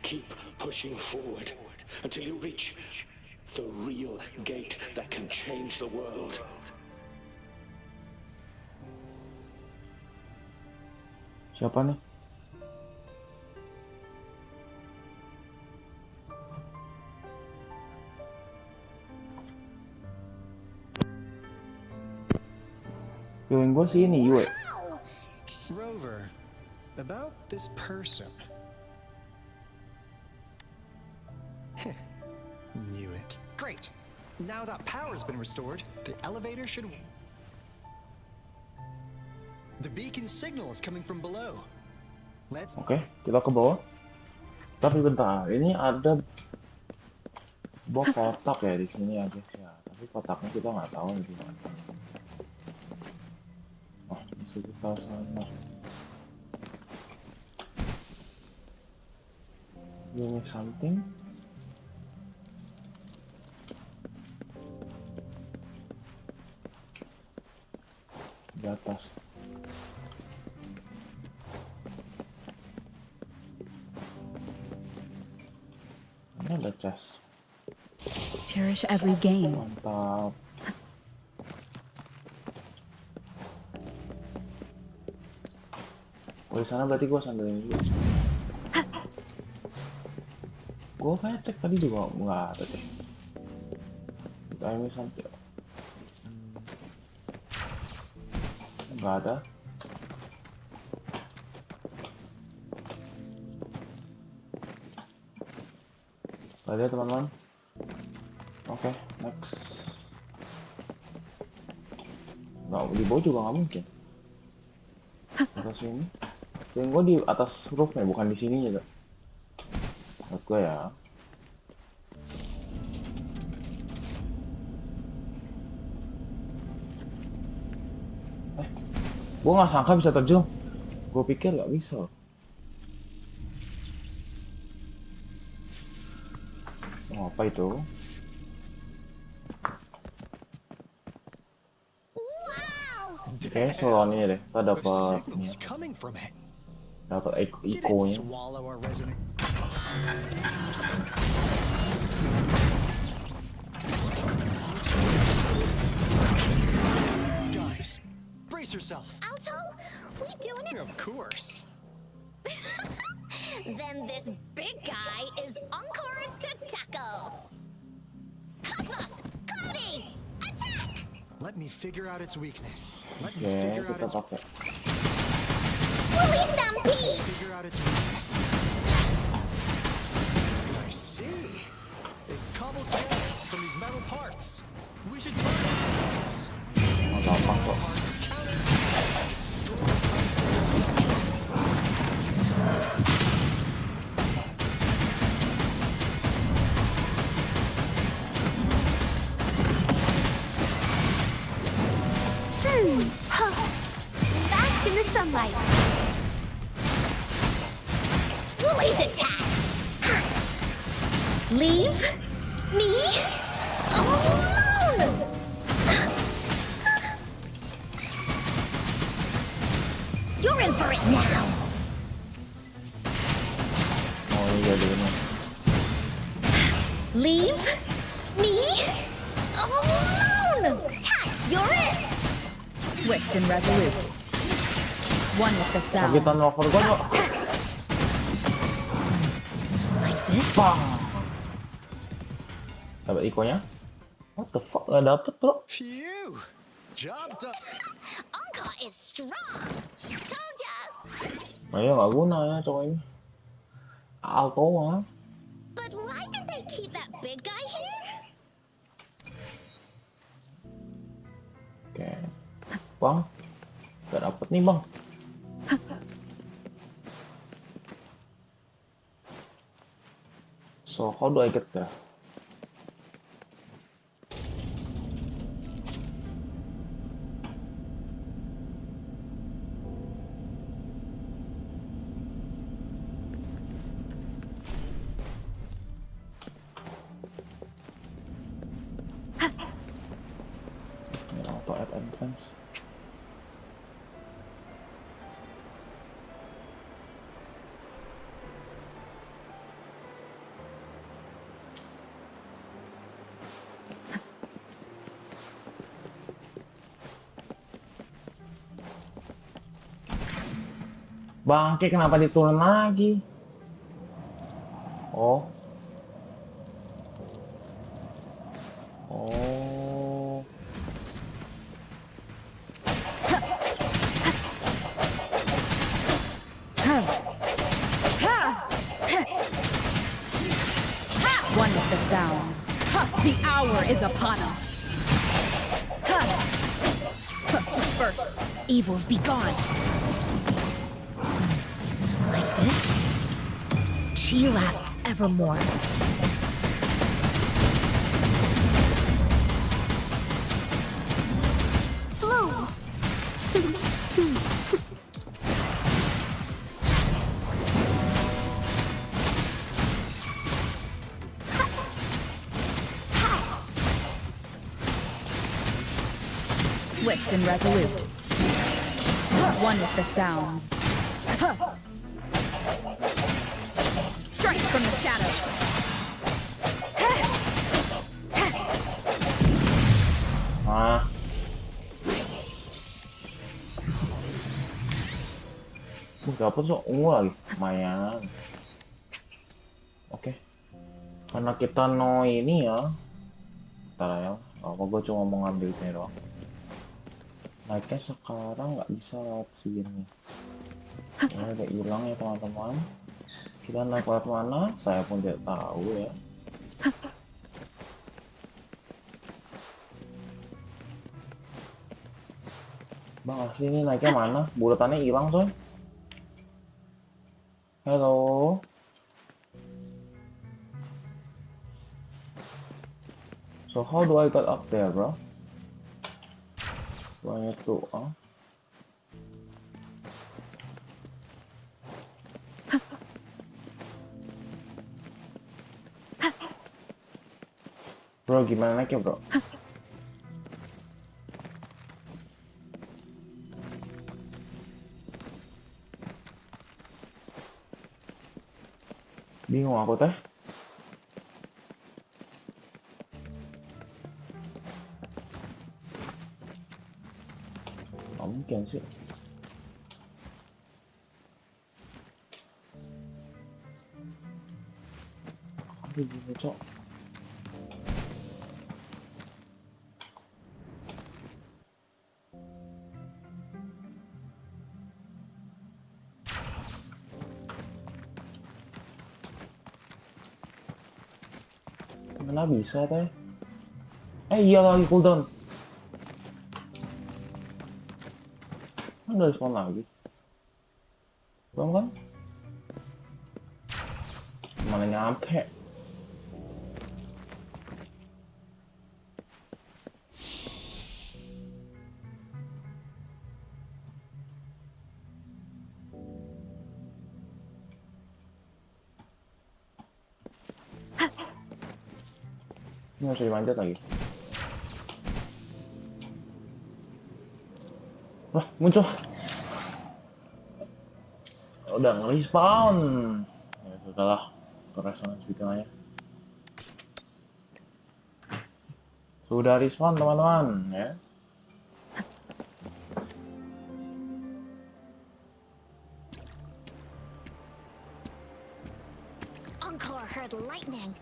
keep pushing forward until you reach the real gate that can change the world. Siapa nih? Feeling gue sih ini Yue. Rover, about this person. Knew it. Great. Now that power's been restored, the elevator should... The beacon signal is coming from below. Let's... Oke, kita ke bawah. Tapi bentar, ini ada buah kotak ya di sini ya guys ya. Tapi kotaknya kita nggak tahu di mana. Oh, masih kita sana. Give me something. Di atas. Ini ada chest. Cherish every game. Mantap. Oh, di sana berarti gue sandarin dulu. Gue kayak cek tadi juga nggak ada deh. Kita ini sampai nggak ada. Nggak ada teman-teman. Oke, next. Nggak di bawah juga nggak mungkin. Atas sini. Yang gue di atas roofnya, bukan di sini juga. Menurut gue ya. Gue nggak sangka bisa terjun. Gue pikir nggak bisa. Oh, apa itu? Oke, soal ini deh. Kita dapat ikonya. Guys, brace yourself. Alto, we doing it? Of course. Then this big guy is Encore's to tackle. Cosmos, Cloudy, attack! Let me figure out its weakness. Let me Oke, figure out kita its... pakai. Release Stampede! Figure out its weakness. I see. It's cobbled together from these metal parts. We should target its points. Oh, gampang kok. Bask in the sunlight. Release attack. Leave me alone. You're in for it now. Oh iya benar. Leave me alone. Attack. You're in. Swift and resolute. One with the sound. Kita over gua kok. Like this. Bang. Dapat ikonya? What the fuck? Nggak dapet bro. Phew. Job done. Anka is strong. Told ya. Nah, ya nggak guna ya cowok ini. Alto mah. But why did they keep that big guy here? Oke. Bang. Gak dapet nih bang. So how do I get there? Apa at entrance? Bangke, kenapa diturun lagi? Oh. Oh. One with the sounds. The hour is upon us. Disperse. Evils be gone. Like this, chi lasts evermore. Bloom! Swift and resolute. One with the sounds. Strike from the shadows. Ah. Dapet so ungu lagi, lumayan. Oke. Karena kita no ini ya. Bentar ya. Apa gue cuma mau ngambil ini doang. Naiknya sekarang nggak bisa lewat sini. Ini udah hilang ya teman-teman. Kita naik lewat mana? Saya pun tidak tahu ya. Bang, asli ini naiknya mana? Bulatannya hilang coy. Hello. So how do I get up there, bro? Banyak tuh, Bro, gimana naiknya, bro? Bingung aku teh. Nggak mungkin sih. Aduh, gini cok. Mana bisa teh? Iya lagi cooldown. Udah spawn lagi. Belum kan? Mana nyampe? Ini harus dimanjat lagi. Wah, muncul. Udah nge-respawn. Ya sudahlah, kerasan bikin aja. Sudah respawn teman-teman ya. Encore heard lightning.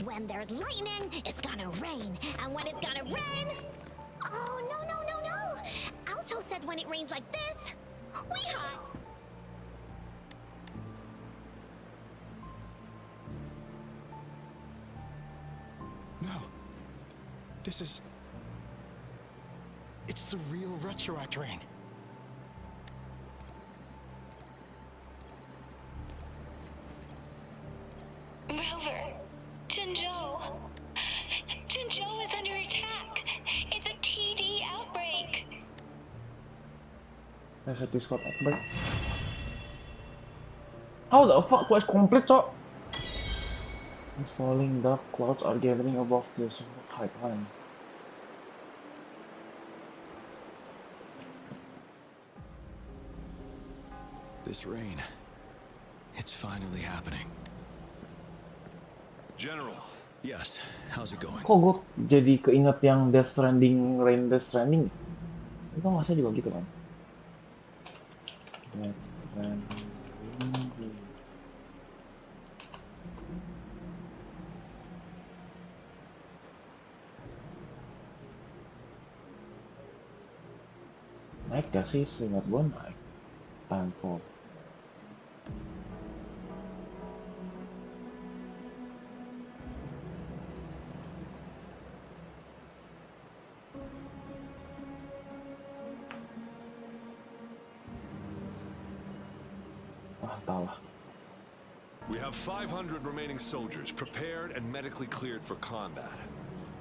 When there's lightning, it's gonna rain. And when it's gonna rain... Oh, no, no, no, no. Alto said when it rains like this, we hot. No. This is... It's the real retroact rain. Rover, Jinzhou. Jinzhou is under attack. It's a TD outbreak. There's a Discord outbreak. How the fuck was complete, cok? It's falling, dark clouds are gathering above this high line. This rain, it's finally happening. General. Yes, how's it going? Kok gue jadi keinget yang Death Stranding, Rain Death Stranding? Itu nggak juga gitu kan? Death Stranding. Naik gak sih? Seingat gue naik. Time for. Entahlah. We have 500 remaining soldiers prepared and medically cleared for combat.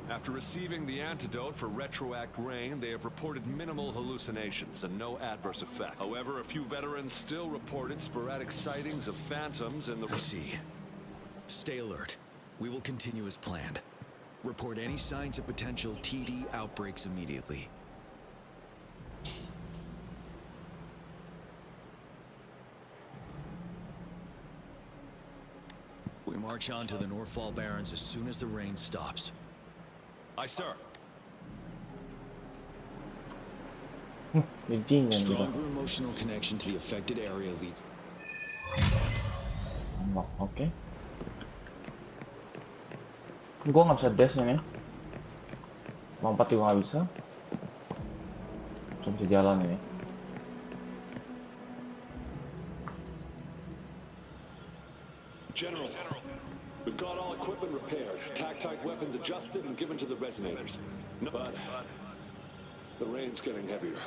After receiving the antidote for retroact rain, they have reported minimal hallucinations and no adverse effect. However, a few veterans still reported sporadic sightings of phantoms in the... I see. Stay alert. We will continue as planned. Report any signs of potential TD outbreaks immediately. We march on to the Northfall Barrens as soon as the rain stops. Aye, sir. Stronger emotional connection to the affected area leads. Oke. Gue nggak bisa dash ini. Lompat juga nggak bisa. Cuma bisa jalan ini. General, we've got all equipment repaired, tac-type weapons adjusted and given to the resonators. But the rain's getting heavier.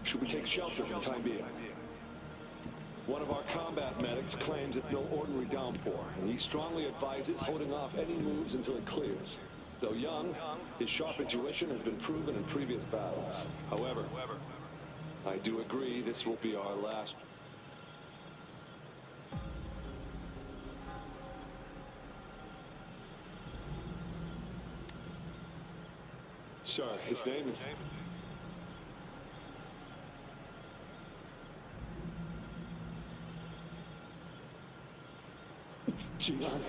Should we take shelter for the time being? One of our combat medics claims it's no ordinary downpour, and he strongly advises holding off any moves until it clears. Though young, his sharp intuition has been proven in previous battles. However, I do agree this will be our last. Sir, his name is... Jovan.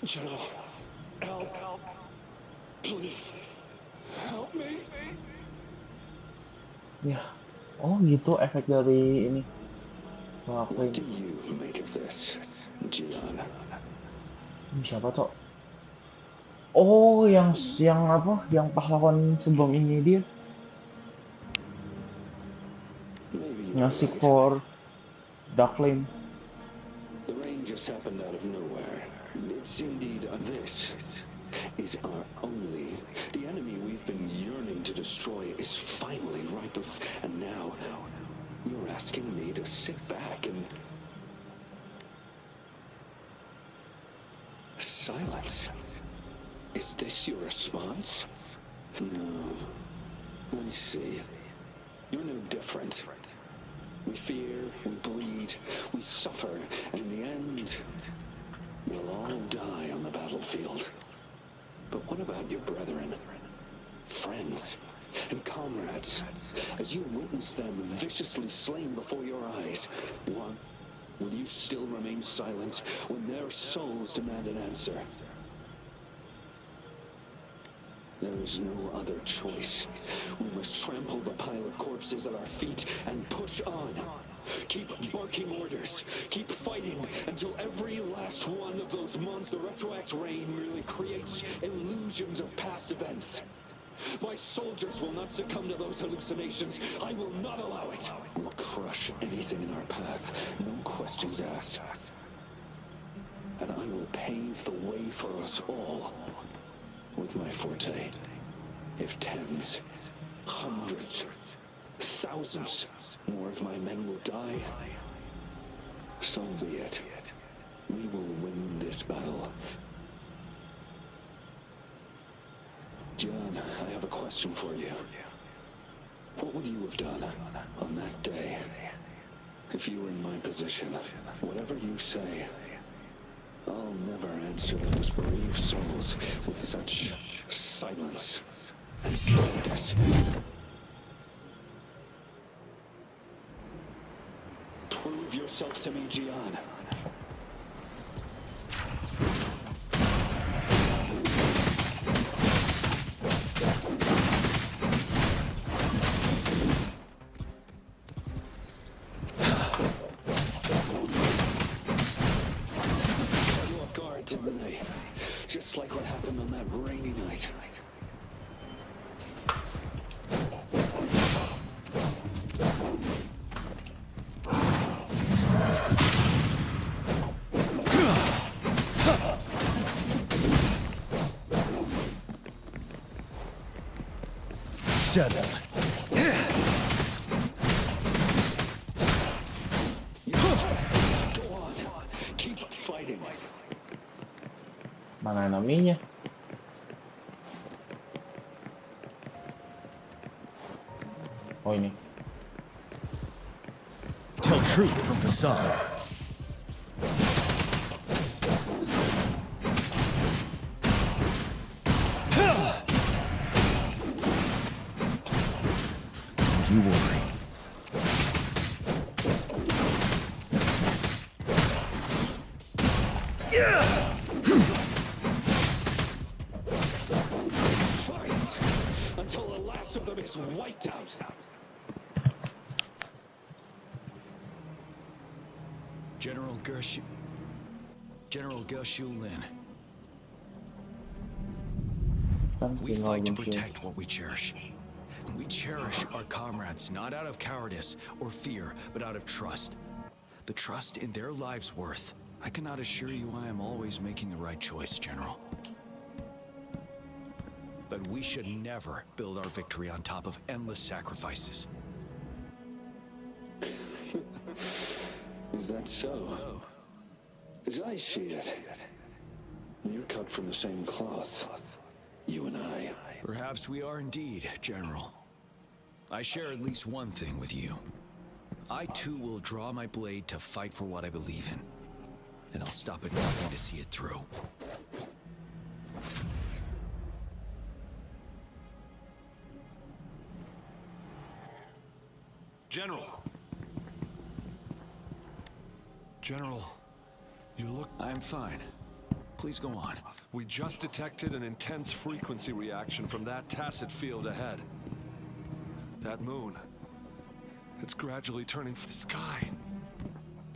General, help. Please, help me. Ya, oh gitu efek dari ini. What do you make of this, Jovan? Siapa cok? Oh, yang apa? Yang pahlawan sebelum ini dia. Ngasih for Duckling. The rain just happened out of nowhere. It's indeed this is our only. The enemy we've been yearning to destroy is finally right before. And now you're asking me to sit back and silence. Is this your response? No. I see. You're no different. We fear, we bleed, we suffer, and in the end, we'll all die on the battlefield. But what about your brethren, friends, and comrades? As you witness them viciously slain before your eyes, will you still remain silent when their souls demand an answer? There is no other choice. We must trample the pile of corpses at our feet and push on. Keep barking orders. Keep fighting until every last one of those months the retroact rain merely creates illusions of past events. My soldiers will not succumb to those hallucinations. I will not allow it. We'll crush anything in our path. No questions asked. And I will pave the way for us all. With my forte, if tens, hundreds, thousands more of my men will die, so be it. We will win this battle. John, I have a question for you. What would you have done on that day if you were in my position? Whatever you say, I'll never answer those bereaved souls with such silence and cowardice. Prove yourself to me, Jovan. just like what happened on that rainy night. Settled. Go on. Keep fighting. Mana eneminya? Oh ini. Tell truth from facade. You worry. Fight until the last of them is wiped out. General Gershu Lin. Kan We tinggal fight to muncul. protect what we cherish. We cherish our comrades not out of cowardice or fear, but out of trust. The trust in their lives' worth. I cannot assure you I am always making the right choice, General. But we should never build our victory on top of endless sacrifices. Is that so? As I see it, you're cut from the same cloth. You and I. Perhaps we are indeed, General. I share at least one thing with you. I too will draw my blade to fight for what I believe in. And I'll stop at nothing to see it through. General! General, you look... I'm fine. Please go on. We just detected an intense frequency reaction from that tacit field ahead. That moon. It's gradually turning for the sky.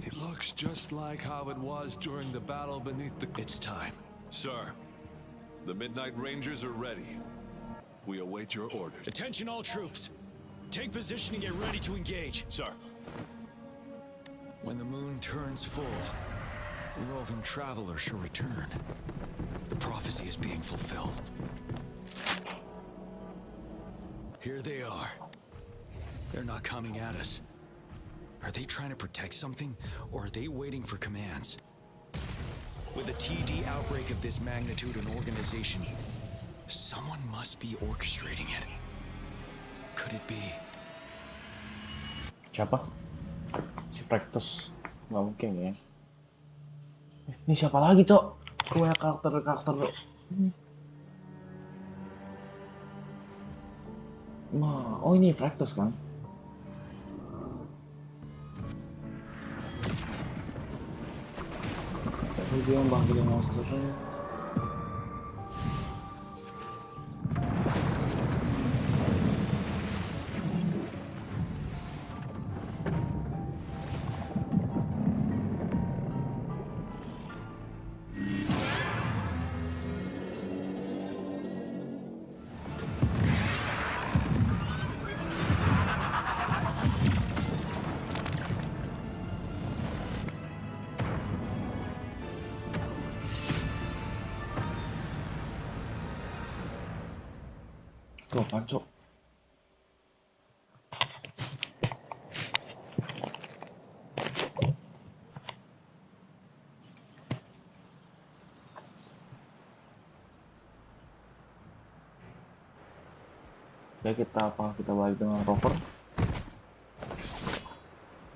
It looks just like how it was during the battle beneath the... It's time. Sir, the Midnight Rangers are ready. We await your orders. Attention all troops. Take position and get ready to engage. Sir. When the moon turns full, the roving traveler shall return. The prophecy is being fulfilled. Here they are. They're not coming at us. Are they trying to protect something, or are they waiting for commands? With a TD outbreak of this magnitude and organization, someone must be orchestrating it. Could it be? Siapa? Si Practus. Nggak mungkin ya. Ini siapa lagi, Cok? Kayak karakter Nah, oh ini Practus kan? Dia yang bangkit monsternya. Tuh, pancok. Ya kita balik dengan rover.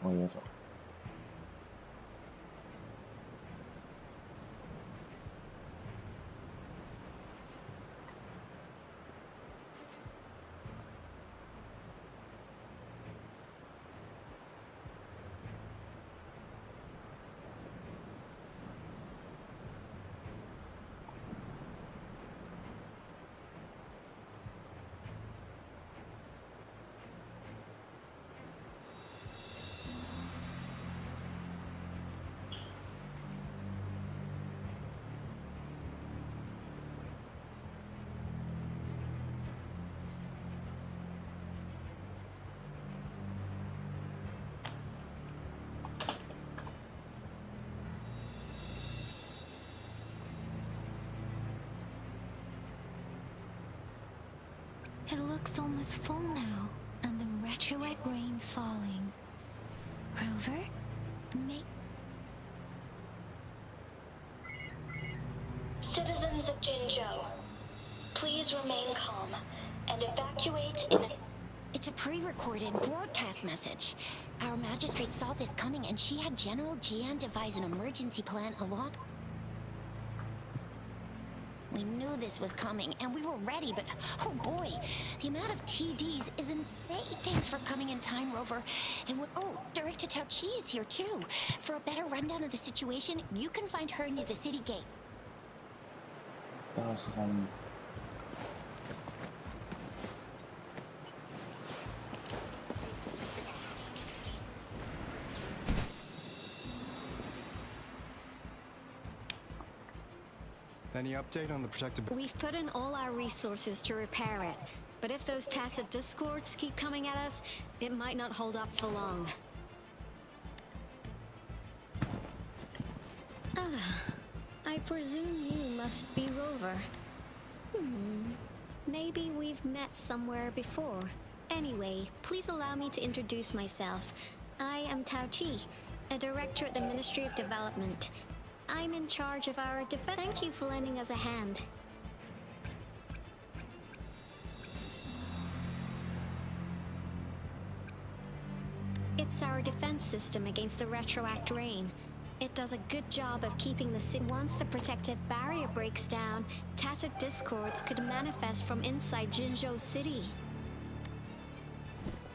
Oh iya, Cok. It looks almost full now, and the retroact rain falling. Rover, Citizens of Jinzhou, please remain calm and evacuate in a... It's a pre-recorded broadcast message. Our magistrate saw this coming and she had General Jian devise an emergency plan along... We knew this was coming and we were ready, but oh boy, the amount of TDs is insane. Thanks for coming in time, Rover. And what? Oh, Director Tao Chi is here too. For a better rundown of the situation, you can find her near the city gate. Awesome. Any update on the protected... We've put in all our resources to repair it, but if those tacit discords keep coming at us, it might not hold up for long. I presume you must be Rover. Maybe we've met somewhere before. Anyway, please allow me to introduce myself. I am Tao Chi, a director at the Ministry of Development. I'm in charge of our defense. Thank you for lending us a hand. It's our defense system against the retroact rain. It does a good job of keeping the city. Once the protective barrier breaks down, tacit discords could manifest from inside Jinzhou City.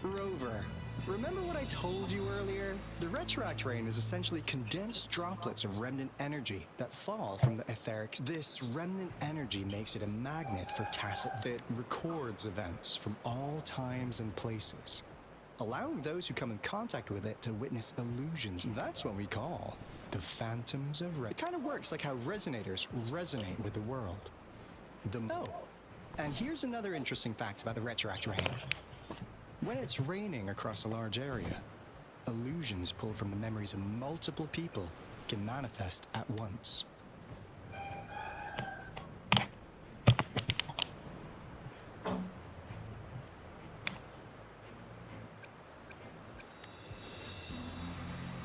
Rover, remember what I told you earlier? The retroact rain is essentially condensed droplets of remnant energy that fall from the etheric. This remnant energy makes it a magnet for tacit that records events from all times and places, allowing those who come in contact with it to witness illusions. That's what we call the phantoms of It kind of works like how resonators resonate with the world. And here's another interesting fact about the retroact rain. When it's raining across a large area, illusions pulled from the memories of multiple people can manifest at once.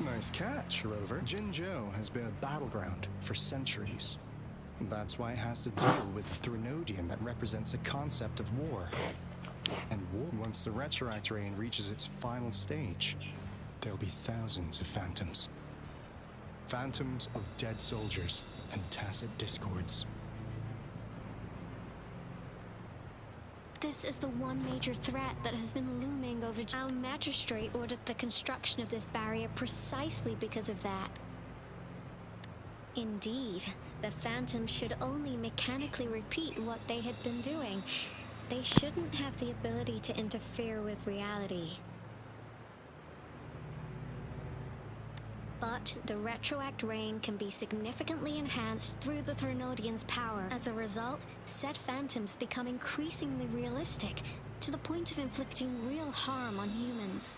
Nice catch, Rover. Jinzhou has been a battleground for centuries. That's why it has to deal with Threnodium that represents the concept of war. And once the retroact rain reaches its final stage, there'll be thousands of phantoms. Phantoms of dead soldiers and tacit discords. This is the one major threat that has been looming over. Our magistrate ordered the construction of this barrier precisely because of that. Indeed, the phantoms should only mechanically repeat what they had been doing. They shouldn't have the ability to interfere with reality. But the retroact rain can be significantly enhanced through the Threnodian's power. As a result, said phantoms become increasingly realistic, to the point of inflicting real harm on humans.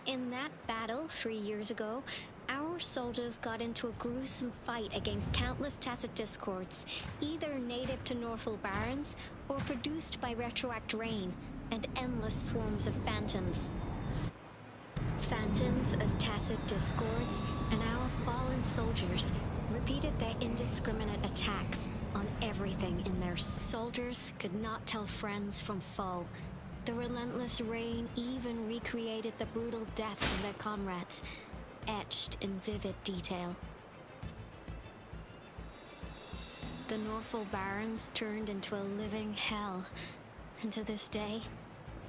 In that battle 3 years ago, our soldiers got into a gruesome fight against countless tacit discords, either native to Northal Barrens or produced by retroact rain and endless swarms of phantoms. Phantoms of tacit discords and our fallen soldiers repeated their indiscriminate attacks on everything in their... Soldiers could not tell friends from foe. The relentless rain even recreated the brutal deaths of their comrades, etched in vivid detail. The Northal Barrens turned into a living hell, and to this day,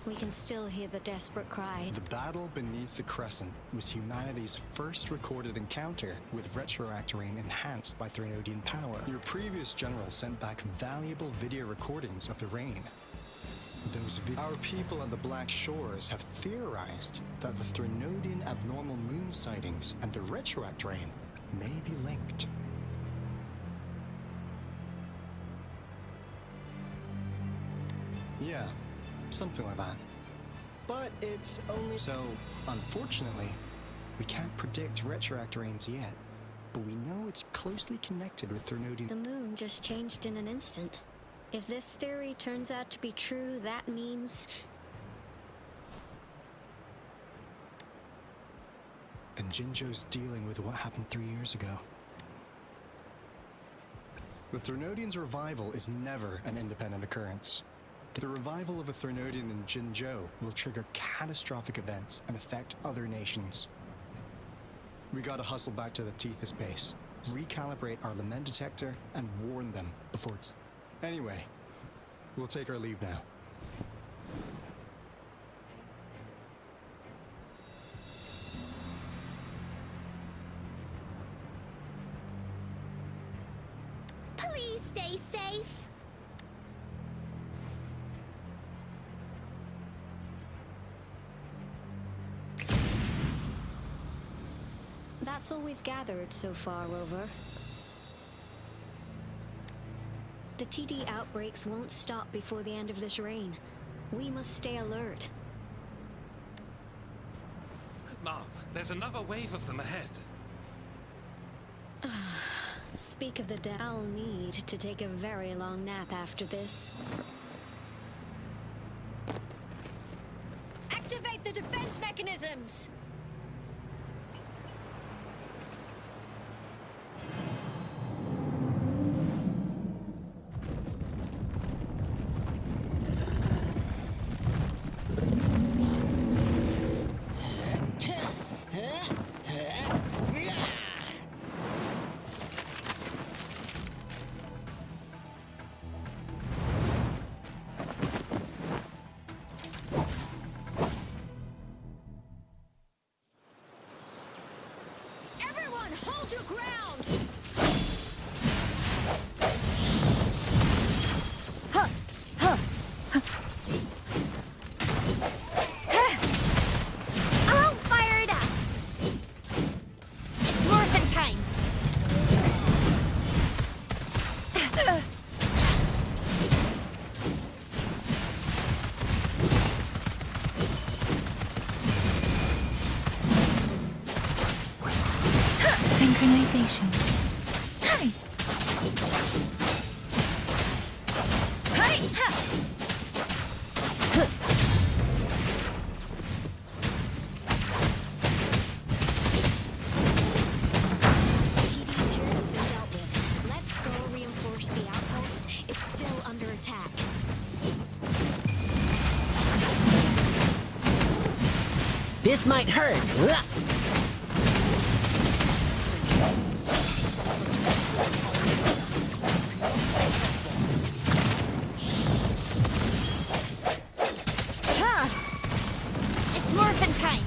we can still hear the desperate cry. The battle beneath the Crescent was humanity's first recorded encounter with retroact rain enhanced by Threnodian power. Your previous general sent back valuable video recordings of the rain. Our people at the Black Shores have theorized that the Threnodian abnormal moon sightings and the retroact rain may be linked. Yeah, something like that. But it's only so, unfortunately, we can't predict retroact rains yet, but we know it's closely connected with Threnodian. The moon just changed in an instant. If this theory turns out to be true, that means... And Jinzhou's dealing with what happened 3 years ago. The Threnodian's revival is never an independent occurrence. The revival of a Threnodian in Jinzhou will trigger catastrophic events and affect other nations. We gotta hustle back to the Tethys base, recalibrate our lament detector, and warn them before it's... Anyway, we'll take our leave now. Please stay safe. That's all we've gathered so far, Rover. The TD outbreaks won't stop before the end of this reign. We must stay alert. Mom, there's another wave of them ahead. Speak of the dead. I'll need to take a very long nap after this. Activate the defense mechanisms! Hold your ground! Huh! Huh! I'll fire it up. It's morphin' time. Synchronization. Hi! Hi! Ha! TD's here has been dealt with. Let's go reinforce the outpost. It's still under attack. This might hurt. It's morphin' time.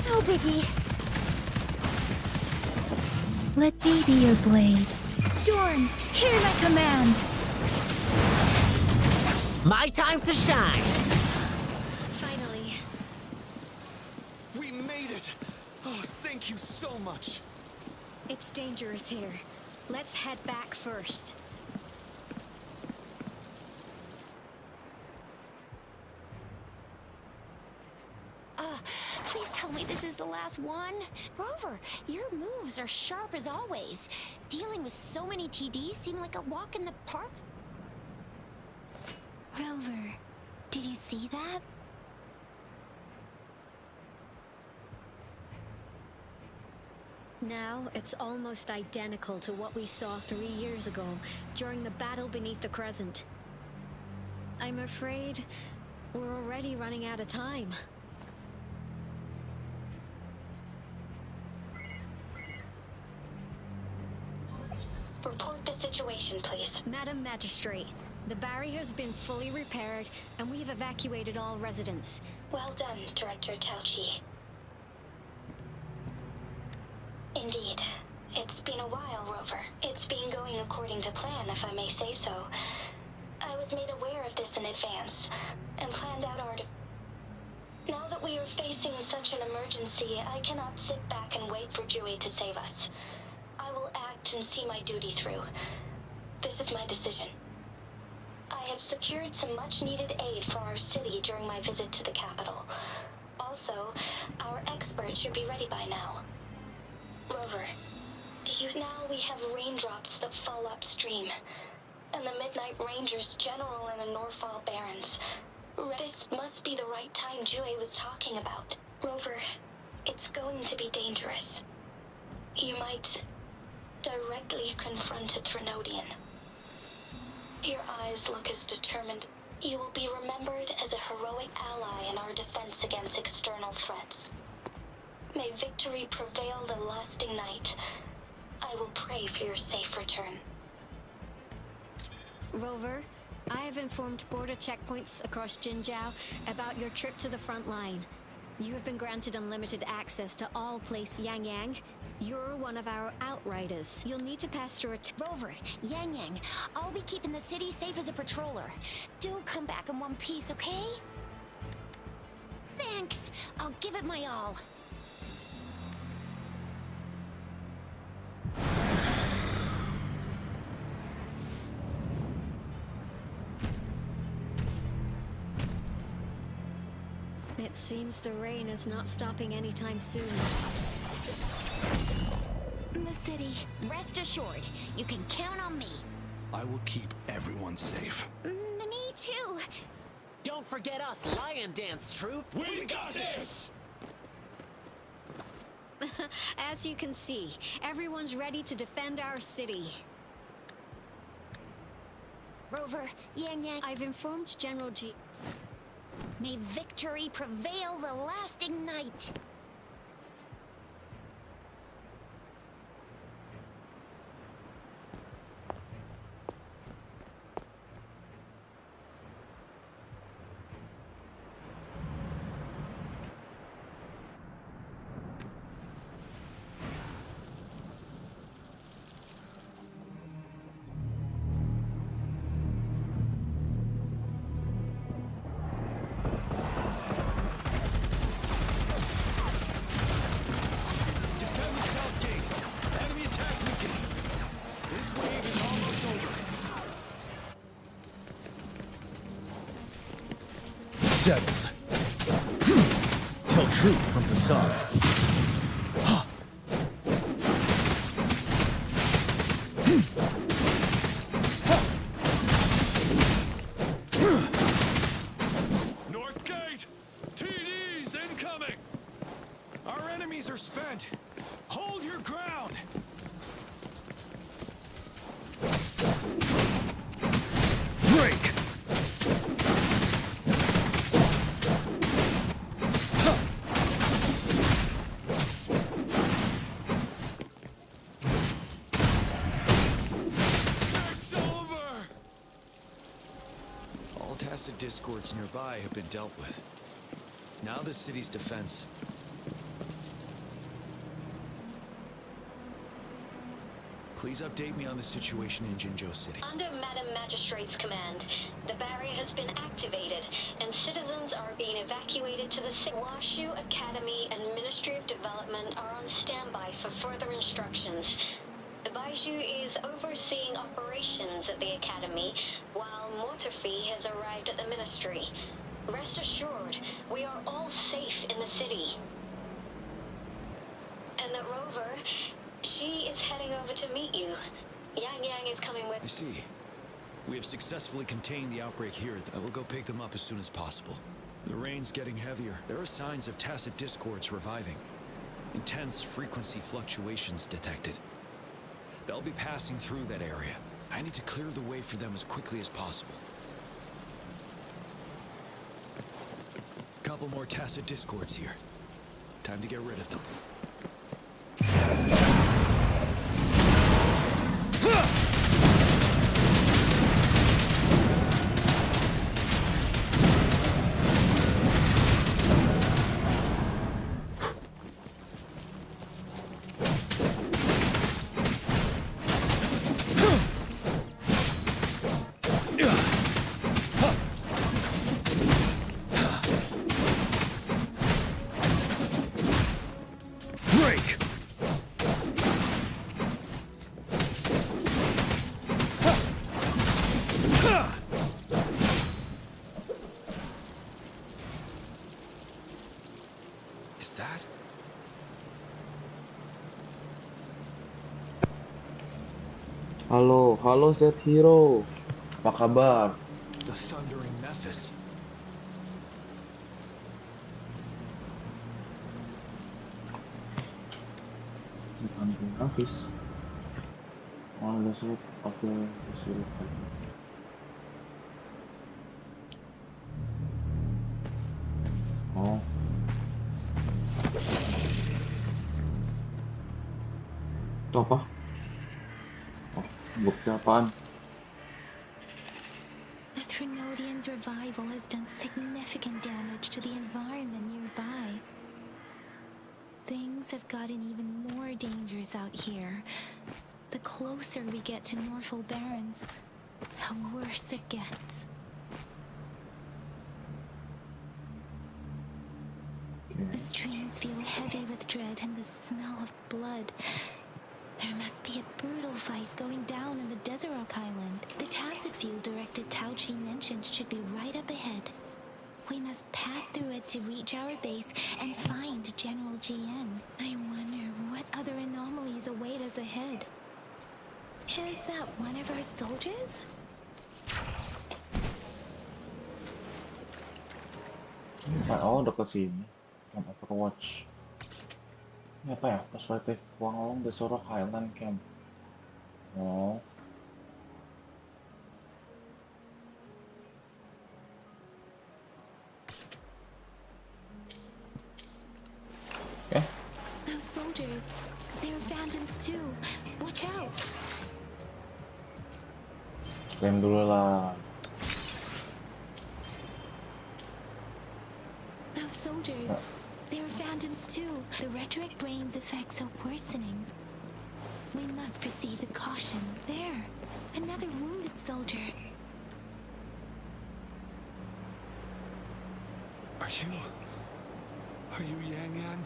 No biggie. Let me be your blade. Storm, hear my command. My time to shine. Finally. We made it! Oh, thank you so much! It's dangerous here. Let's head back first. Please tell me this is the last one? Rover, your moves are sharp as always. Dealing with so many TDs seemed like a walk in the park. Rover, did you see that? Now, it's almost identical to what we saw 3 years ago, during the battle beneath the Crescent. I'm afraid we're already running out of time. Report the situation, please. Madam Magistrate, the barrier's been fully repaired, and we've evacuated all residents. Well done, Director Tauchi. Indeed. It's been a while, Rover. It's been going according to plan, if I may say so. I was made aware of this in advance, and planned out our... Now that we are facing such an emergency, I cannot sit back and wait for Dewey to save us. I will act and see my duty through. This is my decision. I have secured some much-needed aid for our city during my visit to the capital. Also, our expert should be ready by now. Rover, now we have raindrops that fall upstream, and the Midnight Ranger's general in the Norfall Barrens. This must be the right time Jue was talking about. Rover, it's going to be dangerous. You might directly confront a Threnodian. Your eyes look as determined. You will be remembered as a heroic ally in our defense against external threats. May victory prevail the lasting night. I will pray for your safe return. Rover, I have informed border checkpoints across Jinjiao about your trip to the front line. You have been granted unlimited access to all place Yang Yang. You're one of our outriders. You'll need to pass through Rover, Yang Yang, I'll be keeping the city safe as a patroller. Do come back in one piece, okay? Thanks. I'll give it my all. It seems the rain is not stopping anytime soon. The city. Rest assured, you can count on me. I will keep everyone safe. Me too. Don't forget us, Lion Dance Troop. We got this! As you can see, everyone's ready to defend our city. Rover, Yang Yang. I've informed General G. May victory prevail the lasting night. Settled. Tell truth from facade. North Gate! TDs incoming! Our enemies are spent. Hold your ground. Break! Tacit discords nearby have been dealt with. Now the city's defense. Please update me on the situation in Jinzhou City. Under Madam Magistrate's command, the barrier has been activated, and citizens are being evacuated to the city. Washu Academy and Ministry of Development are on standby for further instructions. The Baiju is overseeing operations at the Academy, while Mortophy has arrived at the Ministry. Rest assured, we are all safe in the city. And the Rover, she is heading over to meet you. Yang Yang is coming with... I see. We have successfully contained the outbreak here. I will go pick them up as soon as possible. The rain's getting heavier. There are signs of tacit discords reviving. Intense frequency fluctuations detected. They'll be passing through that area. I need to clear the way for them as quickly as possible. Couple more tacit discords here. Time to get rid of them. Halo Z Hero. Apa kabar? The thundering Memphis. Thundering Memphis. On the side of the zero. Oh. Itu apa? Oh, bukti apaan? The Threnodian's revival has done significant damage to the environment nearby. Things have gotten even more dangerous out here. The closer we get to Norfolk Barrens, the worse it gets. The streams feel heavy with dread and the smell of blood. There must be a brutal fight going down in the Desert Rock Island. The tacit view directed Tao Chi mentioned should be right up ahead. We must pass through it to reach our base and find General GN. I wonder what other anomalies await us ahead. Is that one of our soldiers? Oh, dekat sini. Camp Overwatch. Ini apa ya? Perspective Wang Long the Sorok Highland Camp. Oh. Okay. Those soldiers, they're phantoms too. Watch out. Rem dulu lah. Those soldiers, they're phantoms too. The rhetoric brain's effects are worsening. We must proceed with caution. There, another wounded soldier. Are you Yang Yang?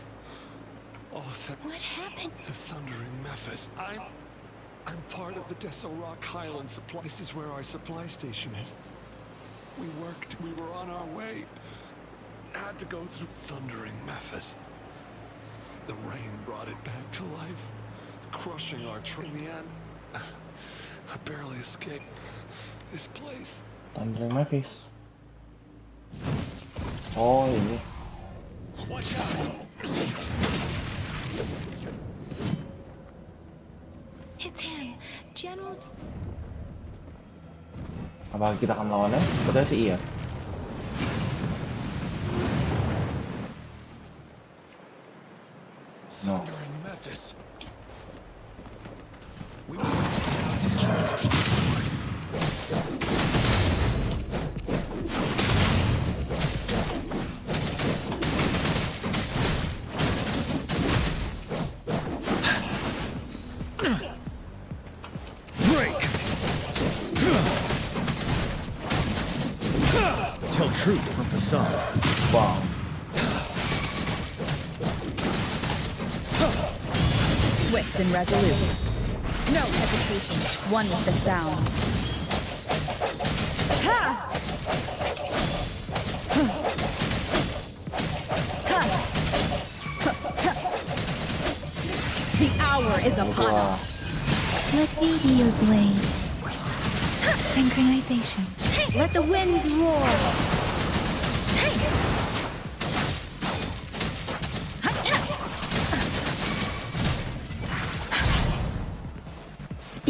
Oh, What happened? The thundering Memphis. I'm part of the Desert Rock Highland supply. This is where our supply station is. We were on our way. Had to go through thundering Memphis. The rain brought it back to life, crushing our train. In the end, I barely escaped this place. Thundering Memphis. Oh, ini. Watch out! It's him, General. Apa kita akan lawannya? Sepertinya sih iya. No. Tell truth from facade. Wow. Swift and resolute. No hesitation. One with the sounds. Ha! The hour is upon us. Let me be your blade. Synchronization. Let the winds roar.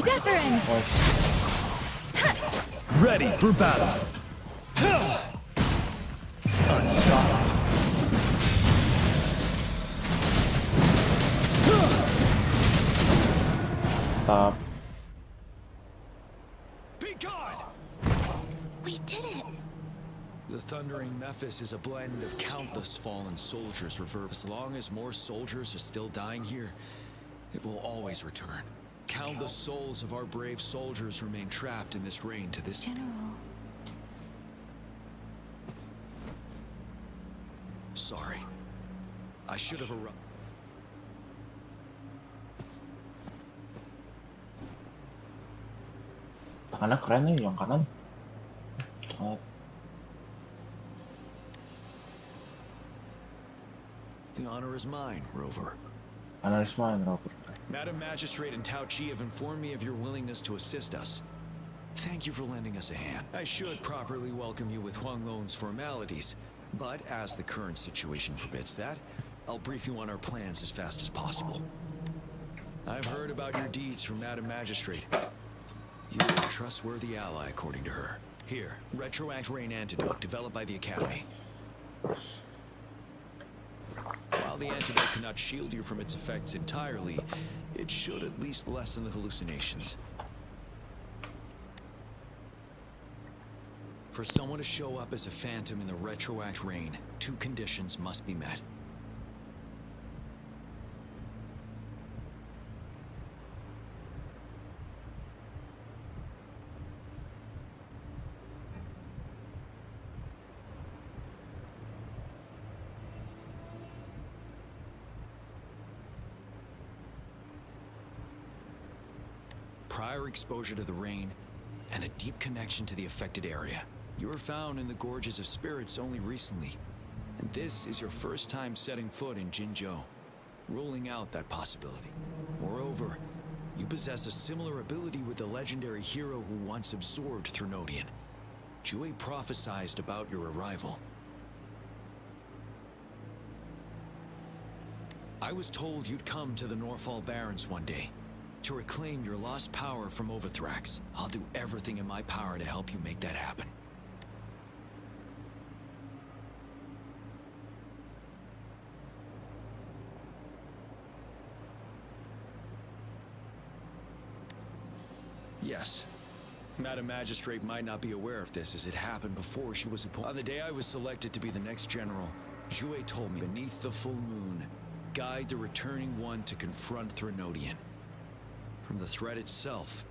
Deference. Ready for battle. Unstoppable. Stop. Be gone! We did it. The thundering Memphis is a blend of countless fallen soldiers reverbed. As long as more soldiers are still dying here, it will always return. Countless souls of our brave soldiers remain trapped in this rain to this General. Sorry. I should have arrived. Tangannya keren nih yang kanan. The honor is mine, Rover. Honor is mine, Rover. Madam Magistrate and Tao Chi have informed me of your willingness to assist us. Thank you for lending us a hand. I should properly welcome you with Huang Lon's formalities, but as the current situation forbids that, I'll brief you on our plans as fast as possible. I've heard about your deeds from Madam Magistrate. You are a trustworthy ally, according to her. Here, Retroact Rain Antidote, developed by the Academy. While the antidote cannot shield you from its effects entirely, it should at least lessen the hallucinations. For someone to show up as a phantom in the Retroact Rain, 2 conditions must be met. Prior exposure to the rain, and a deep connection to the affected area. You were found in the Gorges of Spirits only recently, and this is your first time setting foot in Jinzhou, ruling out that possibility. Moreover, you possess a similar ability with the legendary hero who once absorbed Threnodian. Jue prophesied about your arrival. I was told you'd come to the Norfall Barrens one day, to reclaim your lost power from Overthrax. I'll do everything in my power to help you make that happen. Yes. Madam Magistrate might not be aware of this, as it happened before she was appointed. On the day I was selected to be the next general, Jue told me, beneath the full moon, guide the returning one to confront Threnodian. From the threat itself,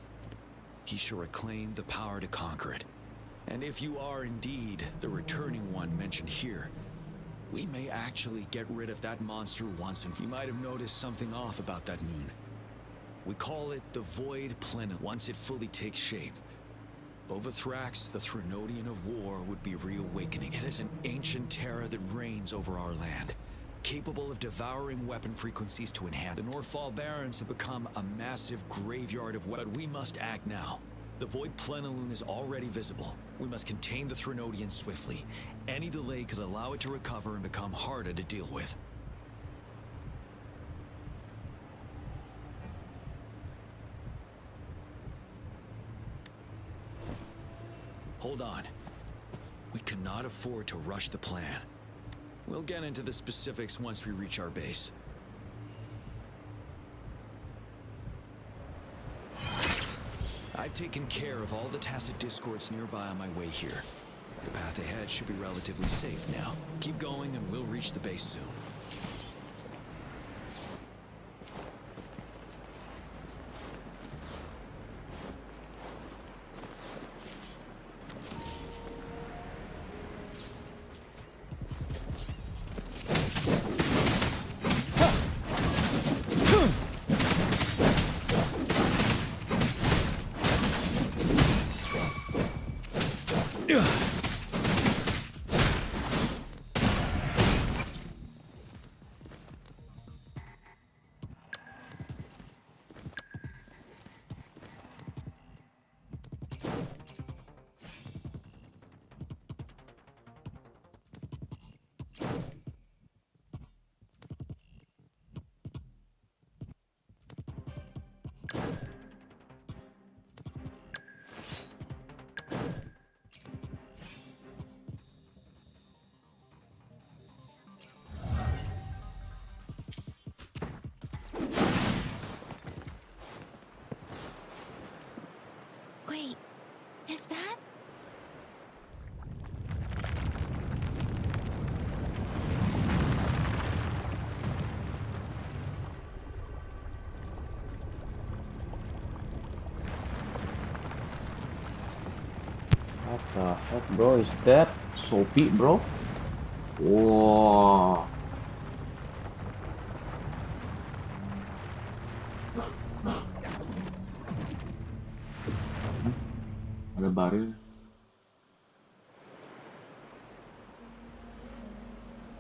he shall reclaim the power to conquer it. And if you are indeed the returning one mentioned here, we may actually get rid of that monster once and for all. You might have noticed something off about that moon. We call it the Void Plenum. Once it fully takes shape, Overthrax, the Threnodian of War, would be reawakening. It is an ancient terror that reigns over our land, capable of devouring weapon frequencies to enhance. The Norfall Barrens have become a massive graveyard of weapons. But we must act now. The Void Plenilune is already visible. We must contain the Threnodian swiftly. Any delay could allow it to recover and become harder to deal with. Hold on. We cannot afford to rush the plan. We'll get into the specifics once we reach our base. I've taken care of all the tacit discords nearby on my way here. The path ahead should be relatively safe now. Keep going and we'll reach the base soon. Wait, is that? What the heck, bro? Is that Sophie, bro? Wow. Ada baril.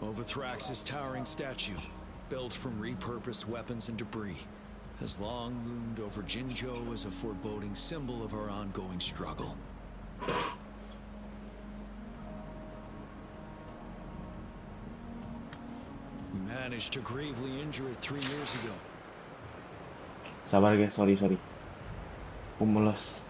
Overthrax's towering statue, built from repurposed weapons and debris, has long loomed over Jinzhou as a foreboding symbol of our ongoing struggle. We managed to gravely injure it 3 years ago. Sabar guys, sorry. Meles.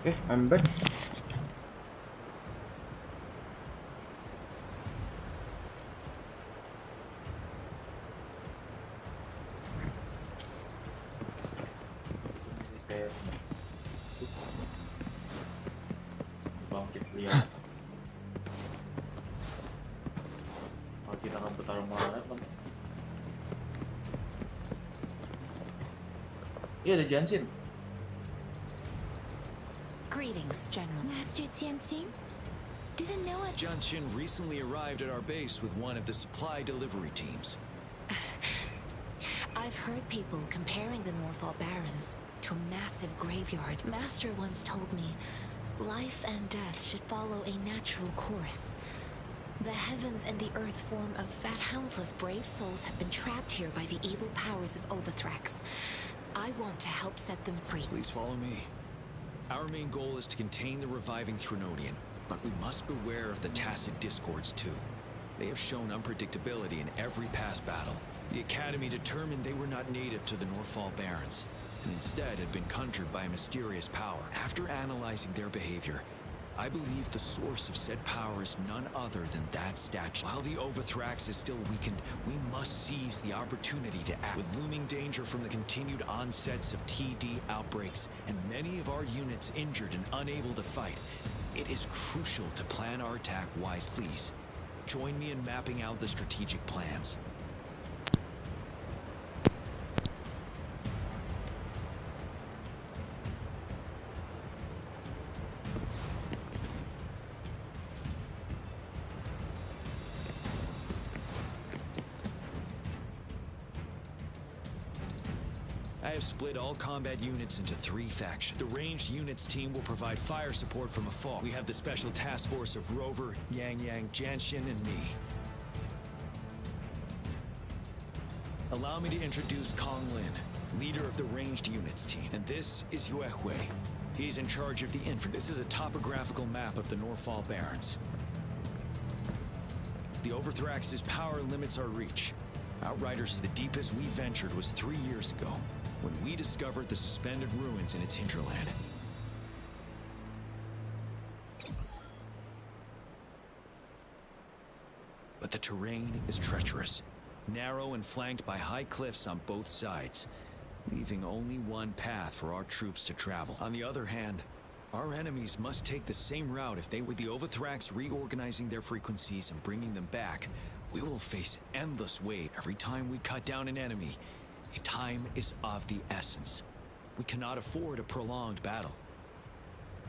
Okay, I'm back. Bangkit lihat. Kalau kita akan bertarung melawan apa? Iya ada Jansin. Greetings, General. Master Tianxing? Didn't know it. Jianqin recently arrived at our base with one of the supply delivery teams. I've heard people comparing the Northall Barrens to a massive graveyard. Master once told me, life and death should follow a natural course. The heavens and the earth form of countless brave souls have been trapped here by the evil powers of Overthrax. I want to help set them free. Please follow me. Our main goal is to contain the reviving Threnodian, but we must beware of the tacit discords too. They have shown unpredictability in every past battle. The Academy determined they were not native to the Northall Barrens, and instead had been conjured by a mysterious power. After analyzing their behavior, I believe the source of said power is none other than that statue. While the Overthrax is still weakened, we must seize the opportunity to act. With looming danger from the continued onsets of TD outbreaks, and many of our units injured and unable to fight, it is crucial to plan our attack wisely. Please, join me in mapping out the strategic plans. I have split all combat units into 3 factions. The ranged units team will provide fire support from afar. We have the special task force of Rover, Yang Yang, Jianxin, and me. Allow me to introduce Kong Lin, leader of the ranged units team. And this is Yue Hui. He's in charge of the infantry. This is a topographical map of the Northall Barrens. The Overthrax's power limits our reach. Outriders, the deepest we ventured was 3 years ago, when we discovered the suspended ruins in its hinterland. But the terrain is treacherous, narrow and flanked by high cliffs on both sides, leaving only one path for our troops to travel. On the other hand, our enemies must take the same route. If they were the Overthrax reorganizing their frequencies and bringing them back, we will face endless wave. Every time we cut down an enemy, time is of the essence. We cannot afford a prolonged battle.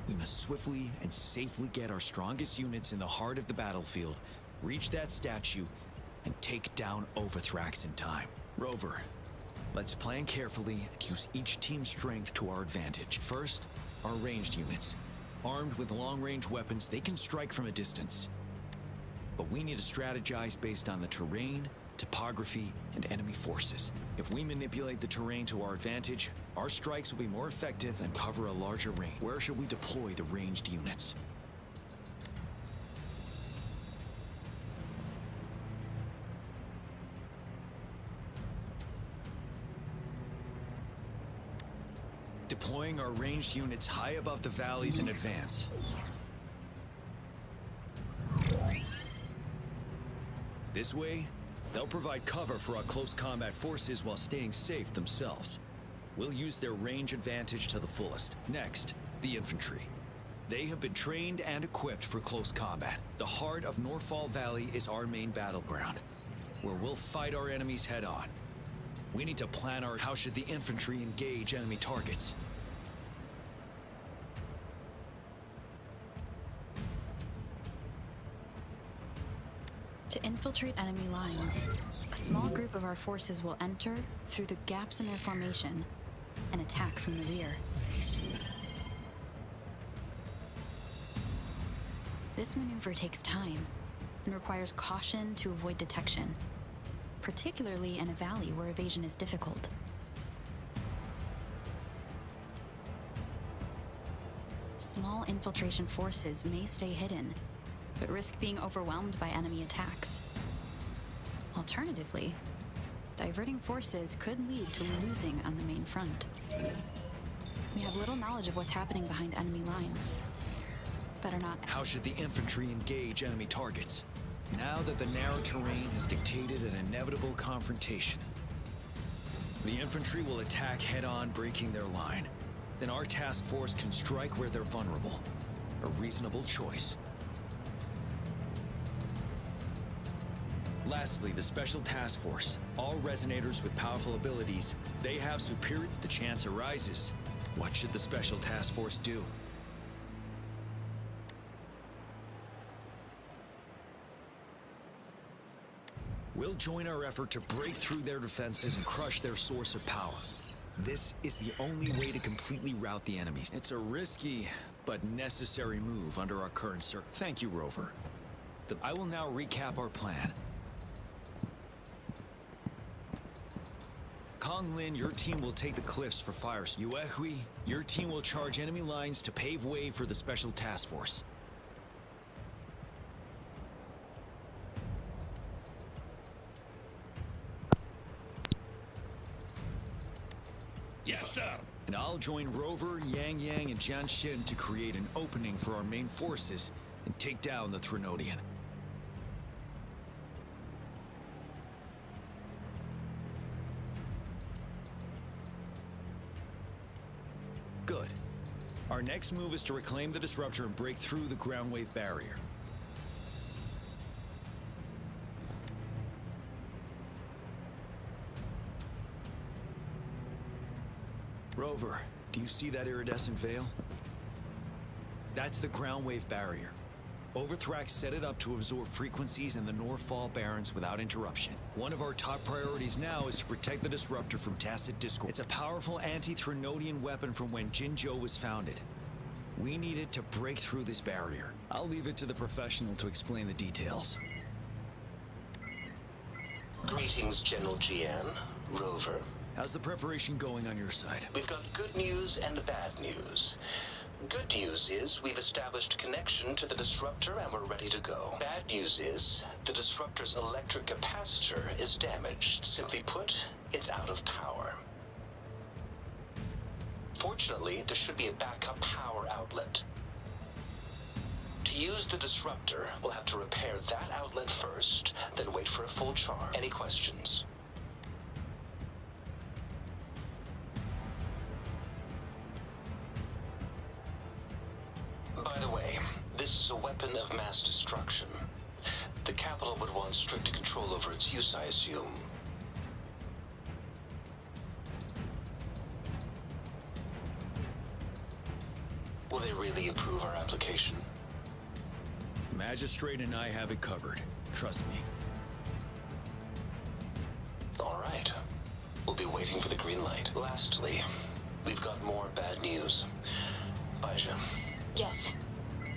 We must swiftly and safely get our strongest units in the heart of the battlefield, reach that statue, and take down Overthrax in time. Rover, let's plan carefully and use each team's strength to our advantage. First, our ranged units. Armed with long-range weapons, they can strike from a distance. But we need to strategize based on the terrain, topography, and enemy forces. If we manipulate the terrain to our advantage, our strikes will be more effective and cover a larger range. Where should we deploy the ranged units? Deploying our ranged units high above the valleys in advance. This way, they'll provide cover for our close combat forces while staying safe themselves. We'll use their range advantage to the fullest. Next, the infantry. They have been trained and equipped for close combat. The heart of Northall Valley is our main battleground, where we'll fight our enemies head on. We need to plan how should the infantry engage enemy targets. To infiltrate enemy lines, a small group of our forces will enter through the gaps in their formation and attack from the rear. This maneuver takes time and requires caution to avoid detection, particularly in a valley where evasion is difficult. Small infiltration forces may stay hidden, but risk being overwhelmed by enemy attacks. Alternatively, diverting forces could lead to losing on the main front. We have little knowledge of what's happening behind enemy lines. Better not. How should the infantry engage enemy targets? Now that the narrow terrain has dictated an inevitable confrontation. The infantry will attack head-on, breaking their line. Then our task force can strike where they're vulnerable. A reasonable choice. Lastly, the Special Task Force. All resonators with powerful abilities, they have superior... If the chance arises, what should the Special Task Force do? We'll join our effort to break through their defenses and crush their source of power. This is the only way to completely rout the enemies. It's a risky, but necessary move under our current Thank you, Rover. I will now recap our plan. Kong Lin, your team will take the cliffs for fire. Yuehui, your team will charge enemy lines to pave way for the Special Task Force. Yes, sir. And I'll join Rover, Yang Yang, and Jian Xin to create an opening for our main forces and take down the Threnodian. Good. Our next move is to reclaim the disruptor and break through the ground wave barrier. Rover, do you see that iridescent veil? That's the ground wave barrier. Overthrax set it up to absorb frequencies in the Norfall Barrens without interruption. One of our top priorities now is to protect the disruptor from tacit discord. It's a powerful anti-Threnodian weapon from when Jinzhou was founded. We need it to break through this barrier. I'll leave it to the professional to explain the details. Greetings, General Jian, Rover. How's the preparation going on your side? We've got good news and bad news. Good news is we've established connection to the disruptor and we're ready to go. Bad news is the disruptor's electric capacitor is damaged. Simply put, it's out of power. Fortunately, there should be a backup power outlet. To use the disruptor, we'll have to repair that outlet first, then wait for a full charge. Any questions? By the way, this is a weapon of mass destruction. The capital would want strict control over its use, I assume. Will they really approve our application? Magistrate and I have it covered. Trust me. All right. We'll be waiting for the green light. Lastly, we've got more bad news. Baija. Yes.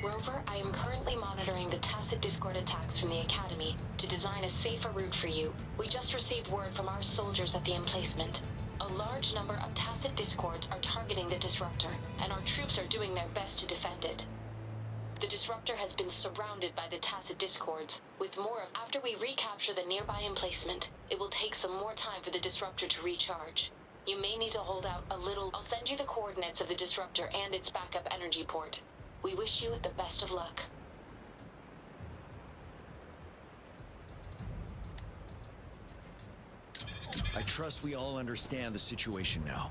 Rover, I am currently monitoring the tacit discord attacks from the Academy to design a safer route for you. We just received word from our soldiers at the emplacement. A large number of tacit discords are targeting the disruptor, and our troops are doing their best to defend it. The disruptor has been surrounded by the tacit discords, with more of... After we recapture the nearby emplacement, it will take some more time for the disruptor to recharge. You may need to hold out a little... I'll send you the coordinates of the disruptor and its backup energy port. We wish you the best of luck. I trust we all understand the situation now.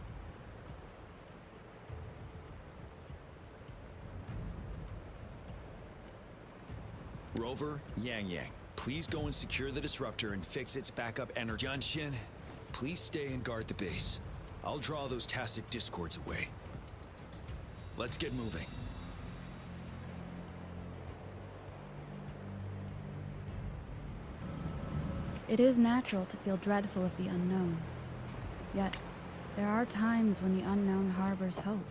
Rover, Yang Yang, please go and secure the disruptor and fix its backup energy. Jian Xin, please stay and guard the base. I'll draw those tacit discords away. Let's get moving. It is natural to feel dreadful of the unknown. Yet, there are times when the unknown harbors hope.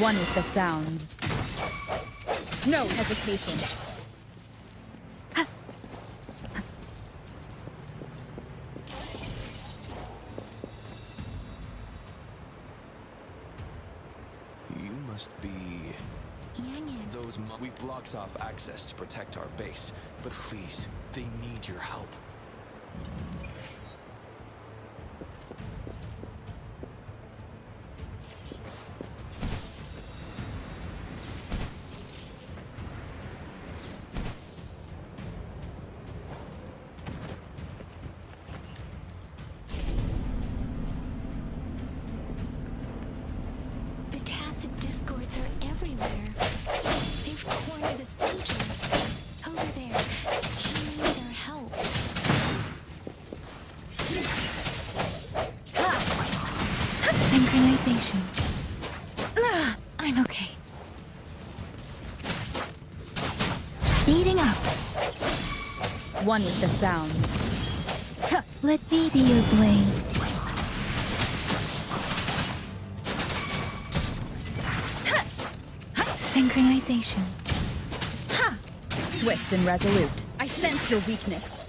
One with the sounds. No hesitation. You must be... Those we've blocked off access to protect our base, but please, they need your help. The tacit discords are everywhere. They've cornered a soldier. Over there. He needs our help. Synchronization. I'm okay. Speeding up. One with the sounds. Let me be your blade. Synchronization. Ha! Swift and resolute. I sense your weakness.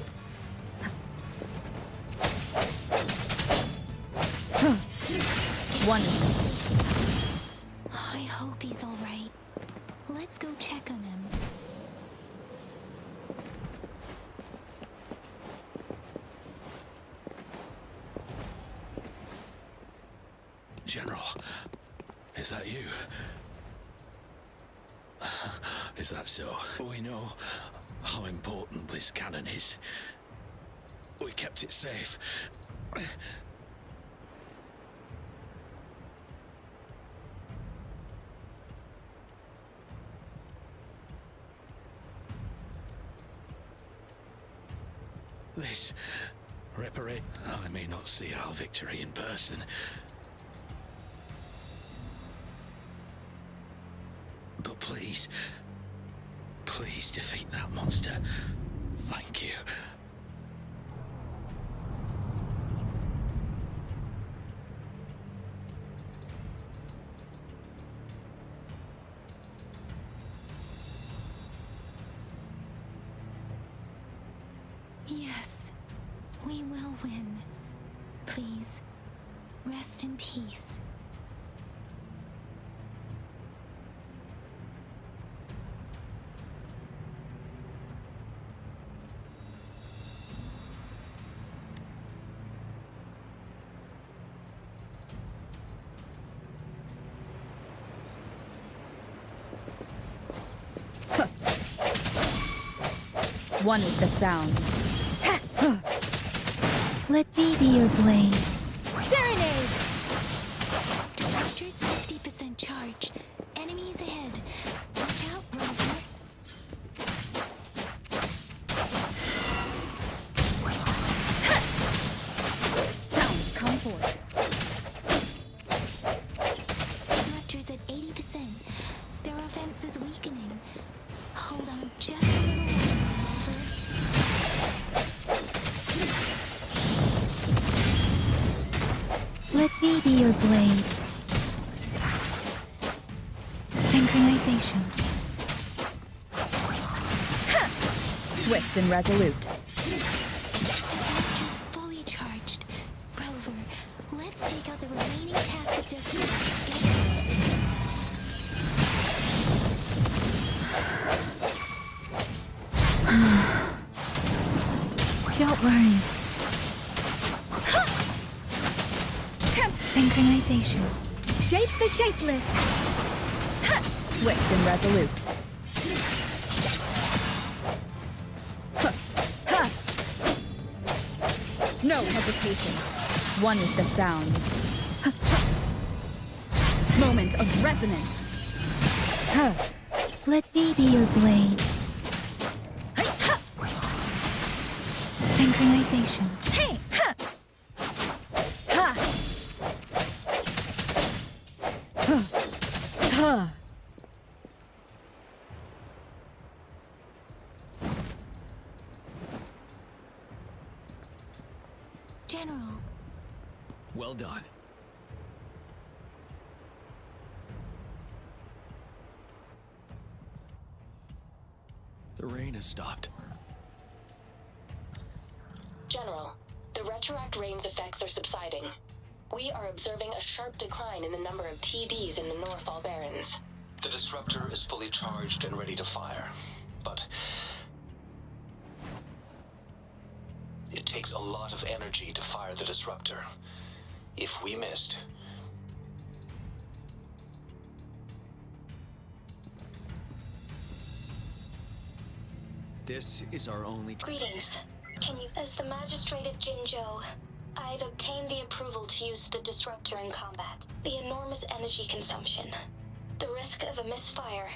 One. I hope he's all right. Let's go check on him. General, is that you? Is that so? We know how important this cannon is. We kept it safe. This reparate. I may not see our victory in person. But please, please defeat that monster. Thank you. Yes, we will win. Please, rest in peace. One with the sounds. Let me be your blade. Serenade! Disruptor's 50% charge. Enemies ahead. Watch out, Rover. Sounds come forth. Disruptor's at 80%. Their offense is weakening. Hold on just a little longer, Let me be your blade. Synchronization. Swift and resolute. Fully charged. Rover, let's take out the remaining tacit discords. Don't worry. Synchronization. Shape the shapeless. Swift and resolute. No hesitation. One with the sounds. Moment of resonance. Let me be your blade. Synchronization. Hey! General. Well done. The rain has stopped. General, the retroact rain's effects are subsiding. We are observing a sharp decline in the number of TDs in the Norfall Barrens. The disruptor is fully charged and ready to fire, but it takes a lot of energy to fire the disruptor. If we missed, this is our only... Greetings. Can you... As the Magistrate of Jinzhou, I've obtained the approval to use the disruptor in combat. The enormous energy consumption, the risk of a misfire,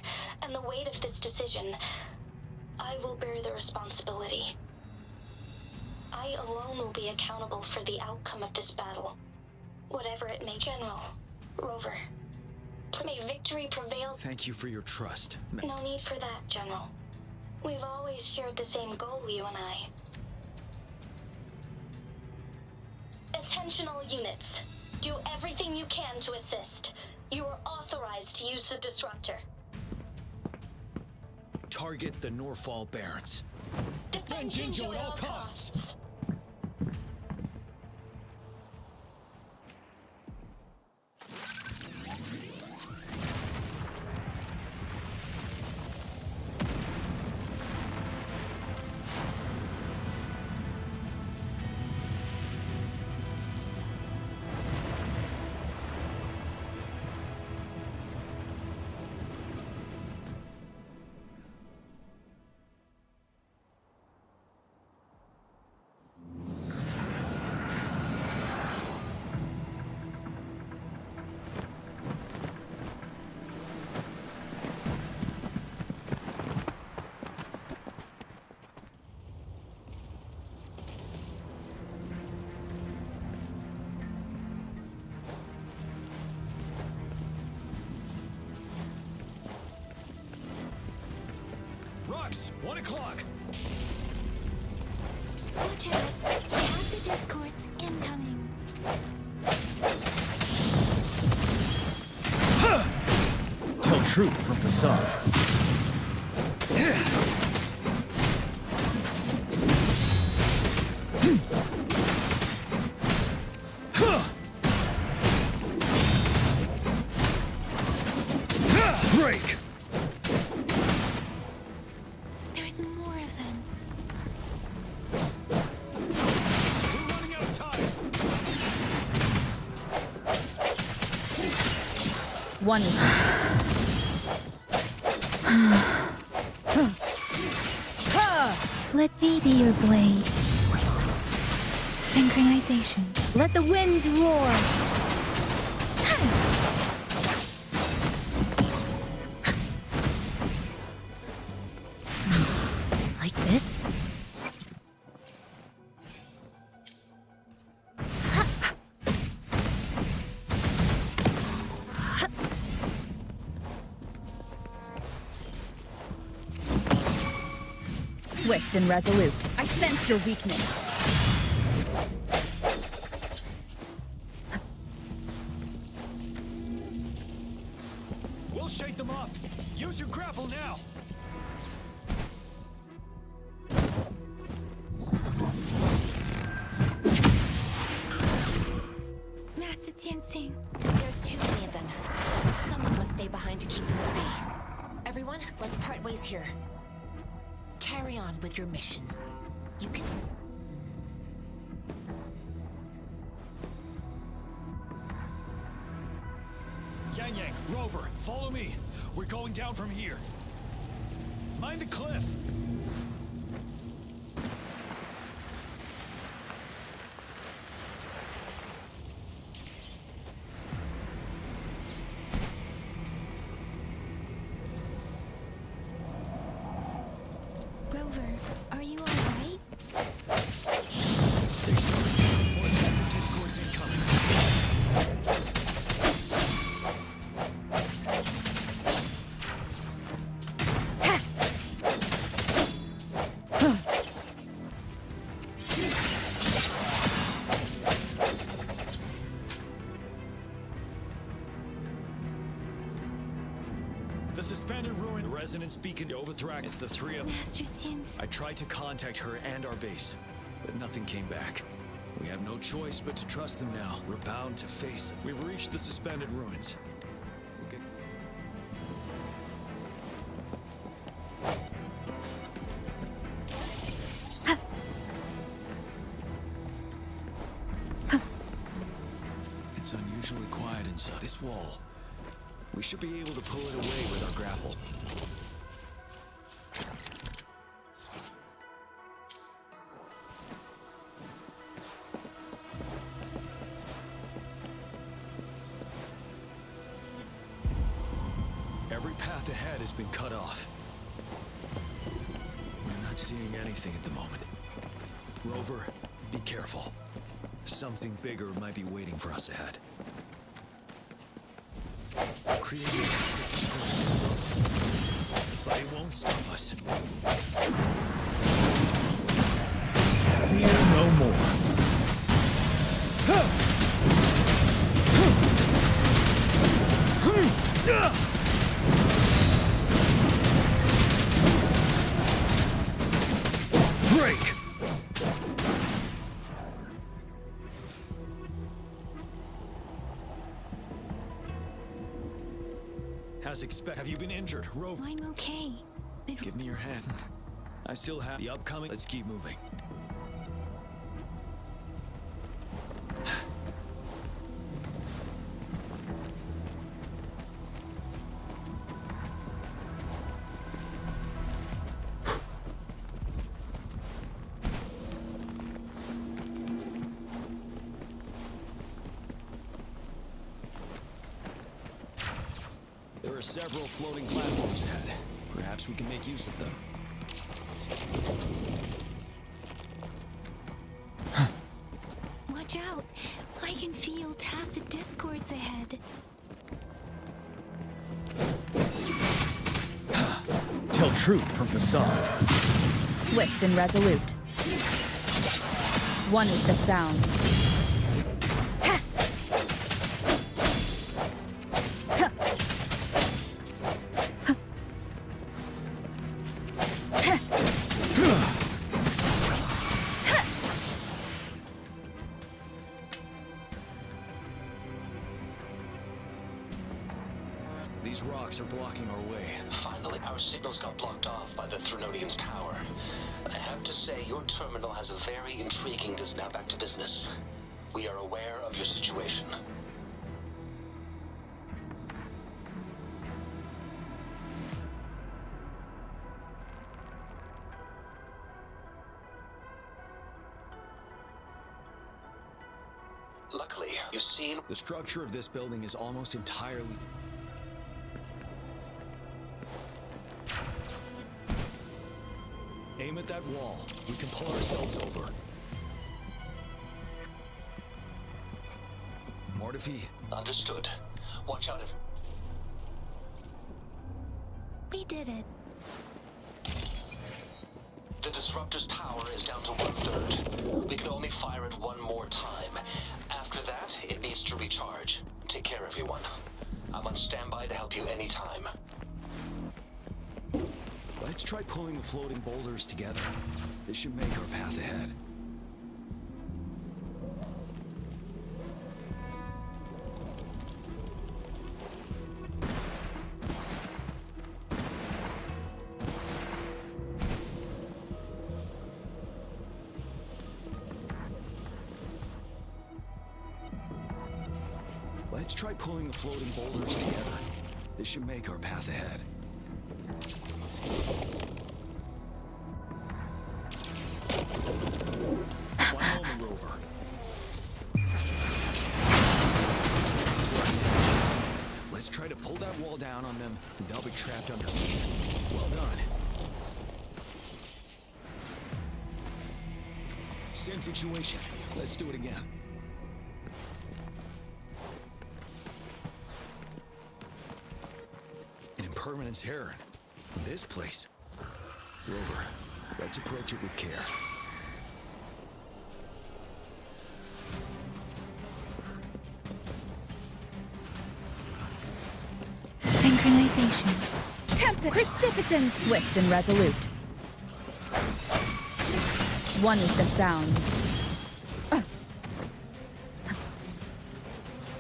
and the weight of this decision, I will bear the responsibility. I alone will be accountable for the outcome of this battle, whatever it may. General, Rover, may victory prevail. Thank you for your trust. No need for that, General. We've always shared the same goal, you and I. Attention all units. Do everything you can to assist. You are authorized to use the disruptor. Target the Norfall Barrens. Defend Jinzhou at all costs. Rocks, 1 o'clock. Watch out. Acid discords incoming. Tell truth from facade. Break! There's more of them. We're running out of time. One. Let me be your blade. Synchronization. Let the winds roar. Like this? Swift and resolute. I sense your weakness. We'll shake them off. Use your grapple now. Master Tianxing. There's too many of them. Someone must stay behind to keep them at bay. Everyone, let's part ways here. Carry on with your mission. You can... Yang Yang, Rover, follow me. We're going down from here. Mind the cliff. Rover, are you alright? Stay sharp. More tacit discords incoming. The suspended ruin. The resonance beacon to overthrow. It's the three of... Master Jin's... I tried to contact her and our base, but nothing came back. We have no choice but to trust them now. We're bound to face it. We've reached the suspended ruins. Okay. It's unusually quiet inside this wall. We should be able to pull it away with our grapple. Every path ahead has been cut off. We're not seeing anything at the moment. Rover, be careful. Something bigger might be waiting for us ahead. Creating a toxic disturbance, but it won't stop us. Fear no more. Break! As expected. Have you been injured, Rover? I'm okay. Give me your hand. I still have the upcoming. Let's keep moving. There are several floating platforms ahead. Perhaps we can make use of them. Watch out! I can feel tacit discords ahead. Tell truth from facade. Swift and resolute. One with the sound. These rocks are blocking our way. Finally, our signals got blocked off by the Threnodian's power. I have to say, your terminal has a very intriguing now back to business. We are aware of your situation. Luckily, you've seen... The structure of this building is almost entirely... Aim at that wall. We can pull ourselves over. Mortifi. Understood. Watch out if... We did it. The disruptor's power is down to 1/3. We can only fire it one more time. After that, it needs to recharge. Take care, everyone. I'm on standby to help you anytime. Let's try pulling the floating boulders together. This should make our path ahead. Let's try pulling the floating boulders together. This should make our path ahead. One moment, Rover. Let's try to pull that wall down on them, and they'll be trapped underneath. Well done. Same situation. Let's do it again. An impermanence heron. This place. Rover, let's approach it with care. Synchronization. Precipitant! Swift and resolute. One with the sounds.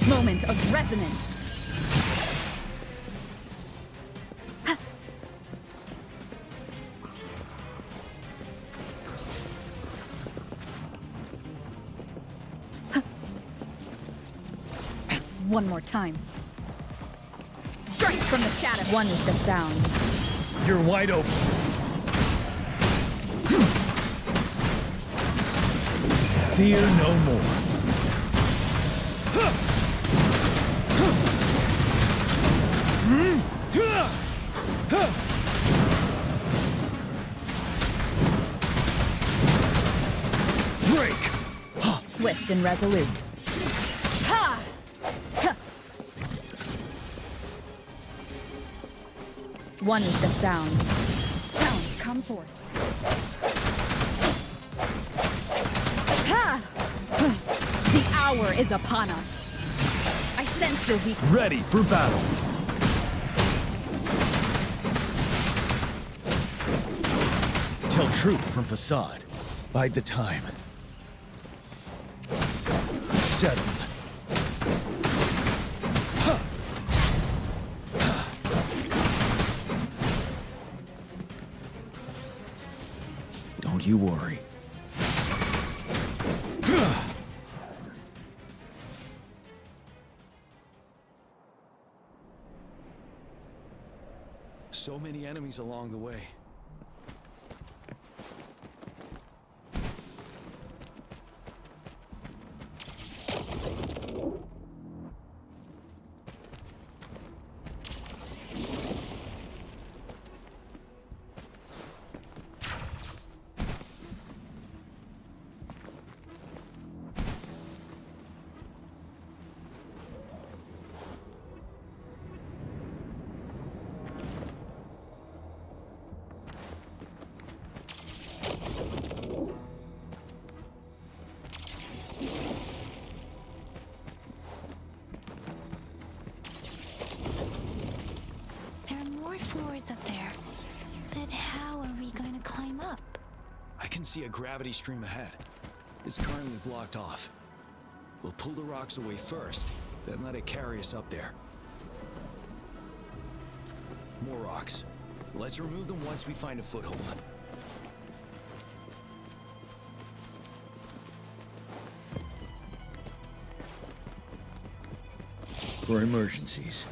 Moment of resonance. One more time. Strike from the shadow. One with the sounds. You're wide open. Fear no more. Break! Swift and resolute. Ha! One with the sounds. Sounds come forth. Ha! The hour is upon us. I sense your weakness. Ready for battle. Tell truth from facade. Bide the time. Settled. Don't you worry. So many enemies along the way. There are more floors up there. But how are we going to climb up? I can see a gravity stream ahead. It's currently blocked off. We'll pull the rocks away first, then let it carry us up there. More rocks. Let's remove them once we find a foothold. For emergencies.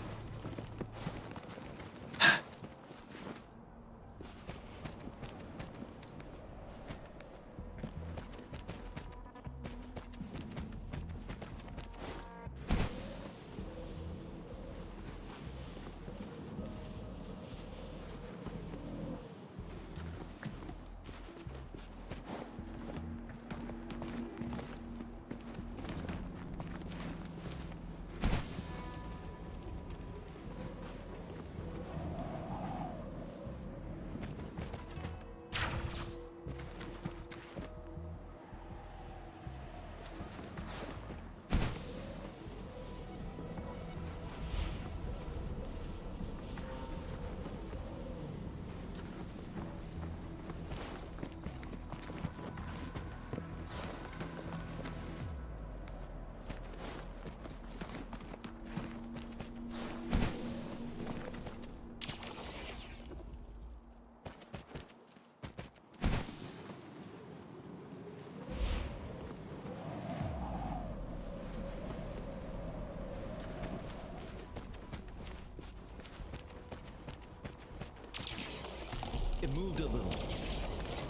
It moved a little.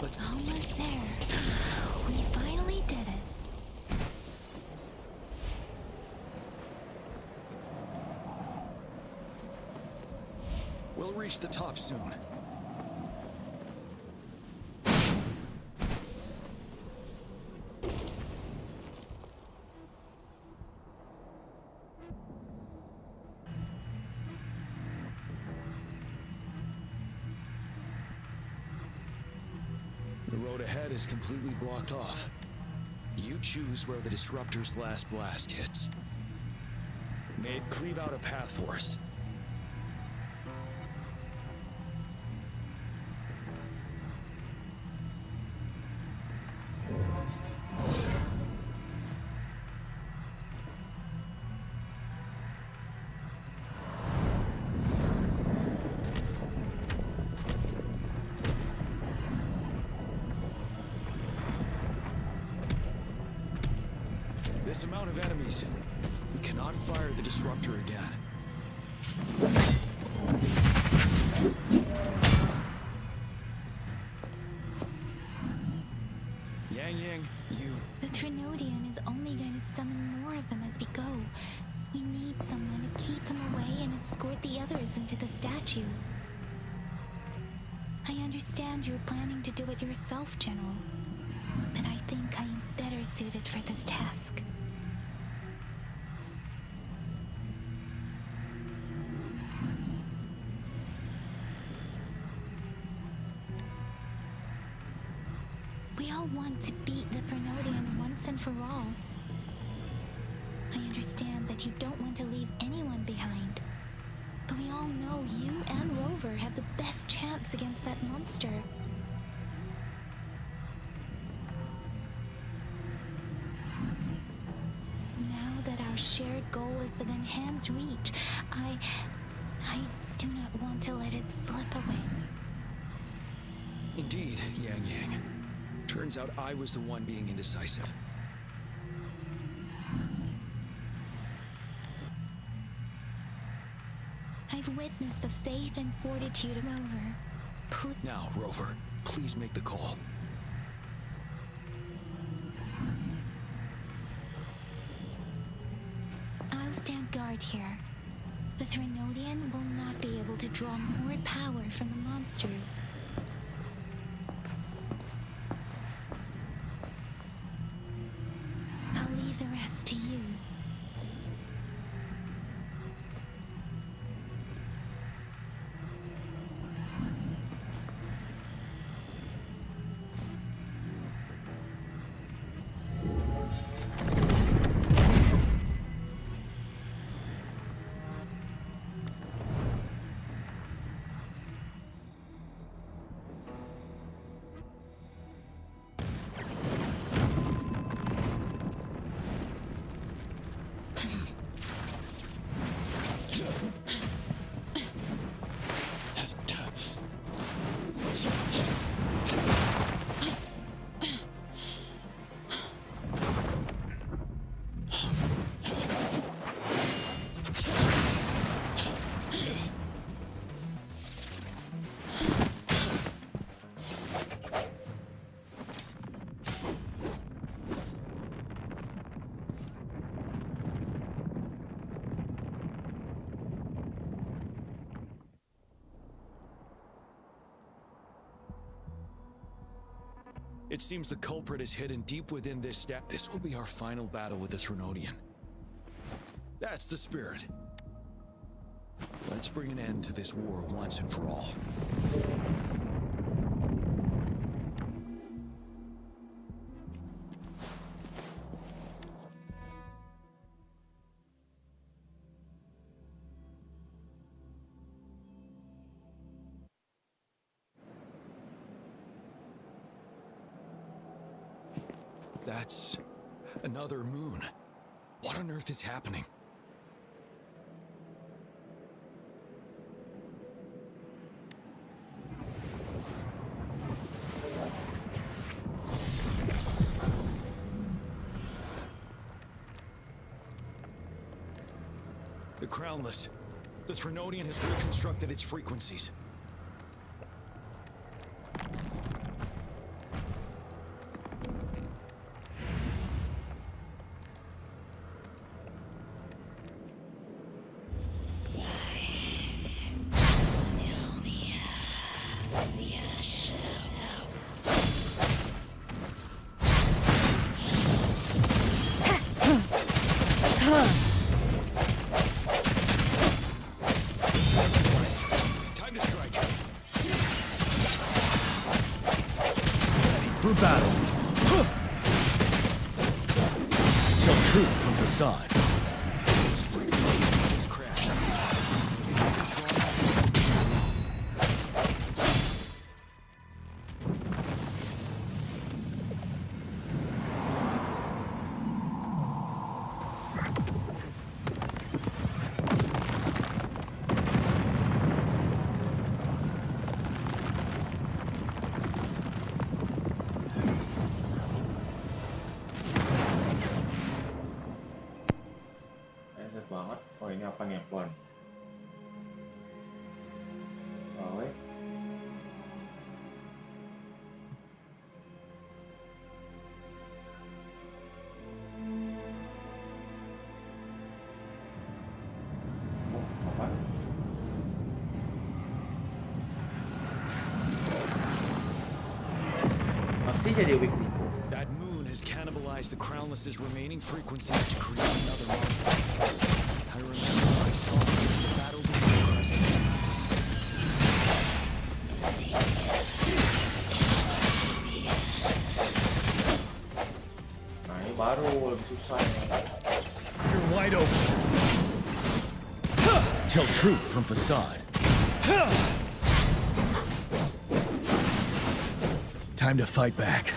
Let's... Almost there. We finally did it. We'll reach the top soon. The road ahead is completely blocked off. You choose where the Disruptor's last blast hits. May it cleave out a path for us. this amount of enemies, we cannot fire the disruptor again. Yang, you... The Trinodian is only going to summon more of them as we go. We need someone to keep them away and escort the others into the statue. I understand you're planning to do it yourself, General, but I think I am better suited for this task. We all want to beat the Prenodian once and for all. I understand that you don't want to leave anyone behind, but we all know you and Rover have the best chance against that monster. Now that our shared goal is within hand's reach, I do not want to let it slip away. Indeed, Yang. Turns out I was the one being indecisive. I've witnessed the faith and fortitude of Rover. Now, Rover, please make the call. I'll stand guard here. The Trinodian will not be able to draw more power from the monsters. I'll leave the rest to you. It seems the culprit is hidden deep within this step. This will be our final battle with the Trinodian. That's the spirit. Let's bring an end to this war once and for all. That's another moon. What on earth is happening? The Crownless. The Trinodian has reconstructed its frequencies. Side. One. Alright. That moon has cannibalized the Crownless's remaining frequencies to create another monster. I remember what I saw in the battle being present. Nah, ini baru lebih susah ya. You're wide open. Tell truth from facade. Time to fight back.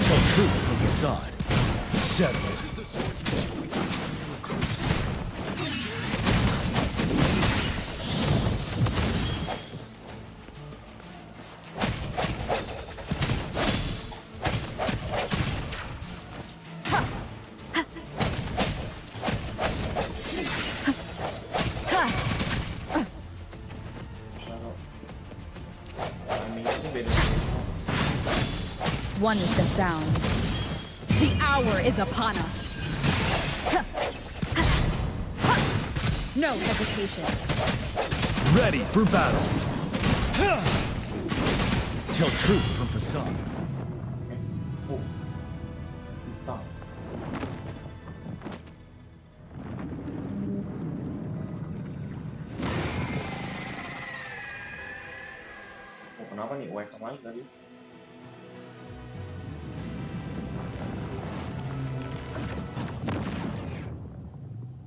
Tell truth from facade. Settle. This is the swordsmanship we teach our new recruits. One with the sounds. The hour is upon us. No hesitation. Ready for battle. Tell truth from facade. Oh, kenapa nih? Welcome lagi tadi.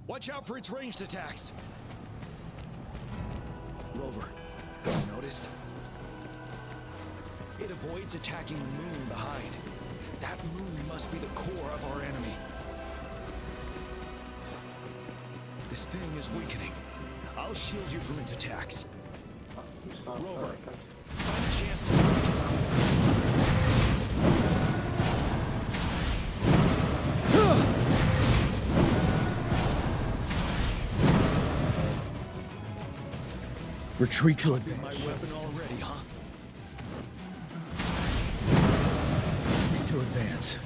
Watch out for its ranged attacks. Rover, you noticed? It avoids attacking the moon behind. That moon must be the core of our enemy. This thing is weakening. I'll shield you from its attacks. Rover, find a chance to strike its core. Retreat to advance. My weapon already, huh? Retreat to advance.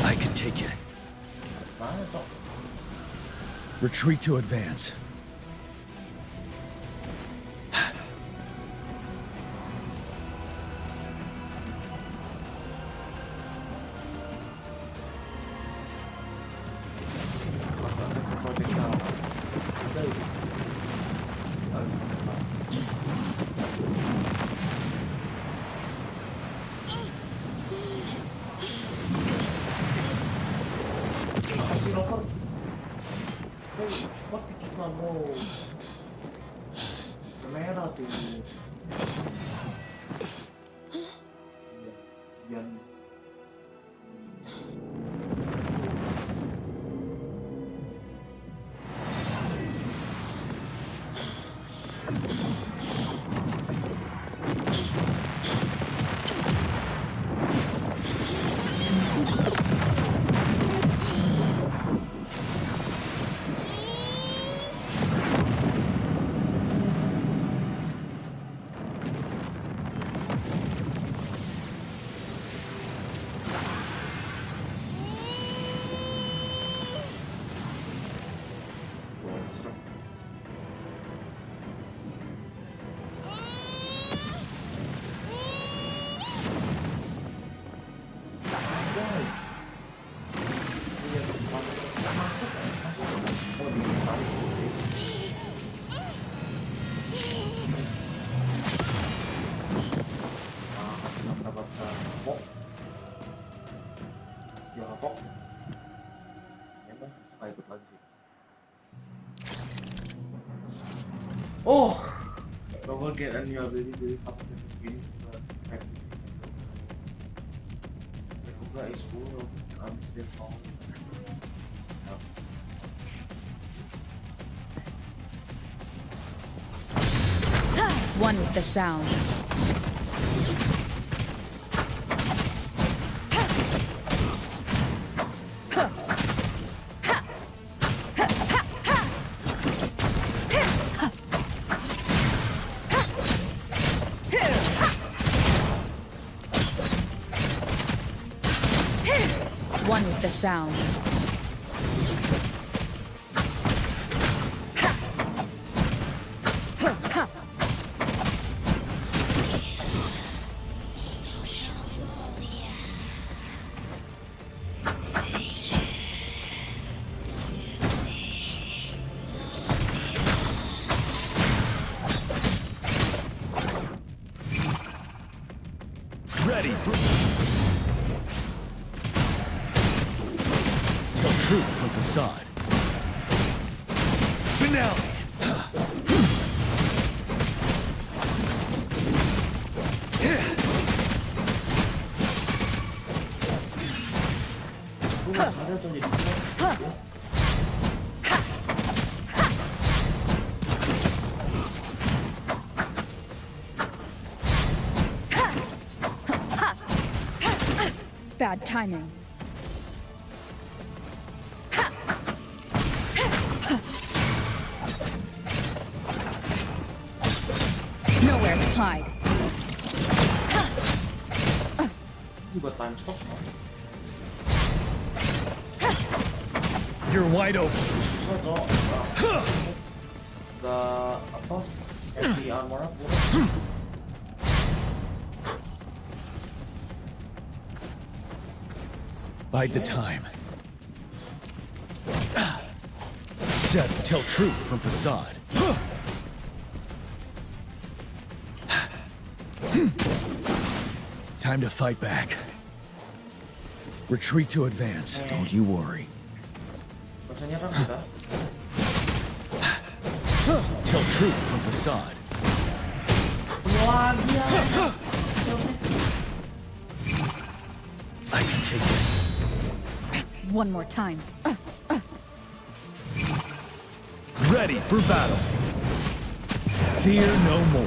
I can take it. Retreat to advance. Oh, double get a new ability dari part begini juga is full of unstable power. One with the sounds. one with the sounds. Ready for... Tell truth from facade. Finale! Bad timing. Nowhere to hide. Buat time stop. You're wide open. The apa? Heavy armor aku. Bide the time. Seth, tell truth from facade. Time to fight back. Retreat to advance. Don't you worry. Tell truth from facade. I can take it. One more time. Ready for battle. Fear no more.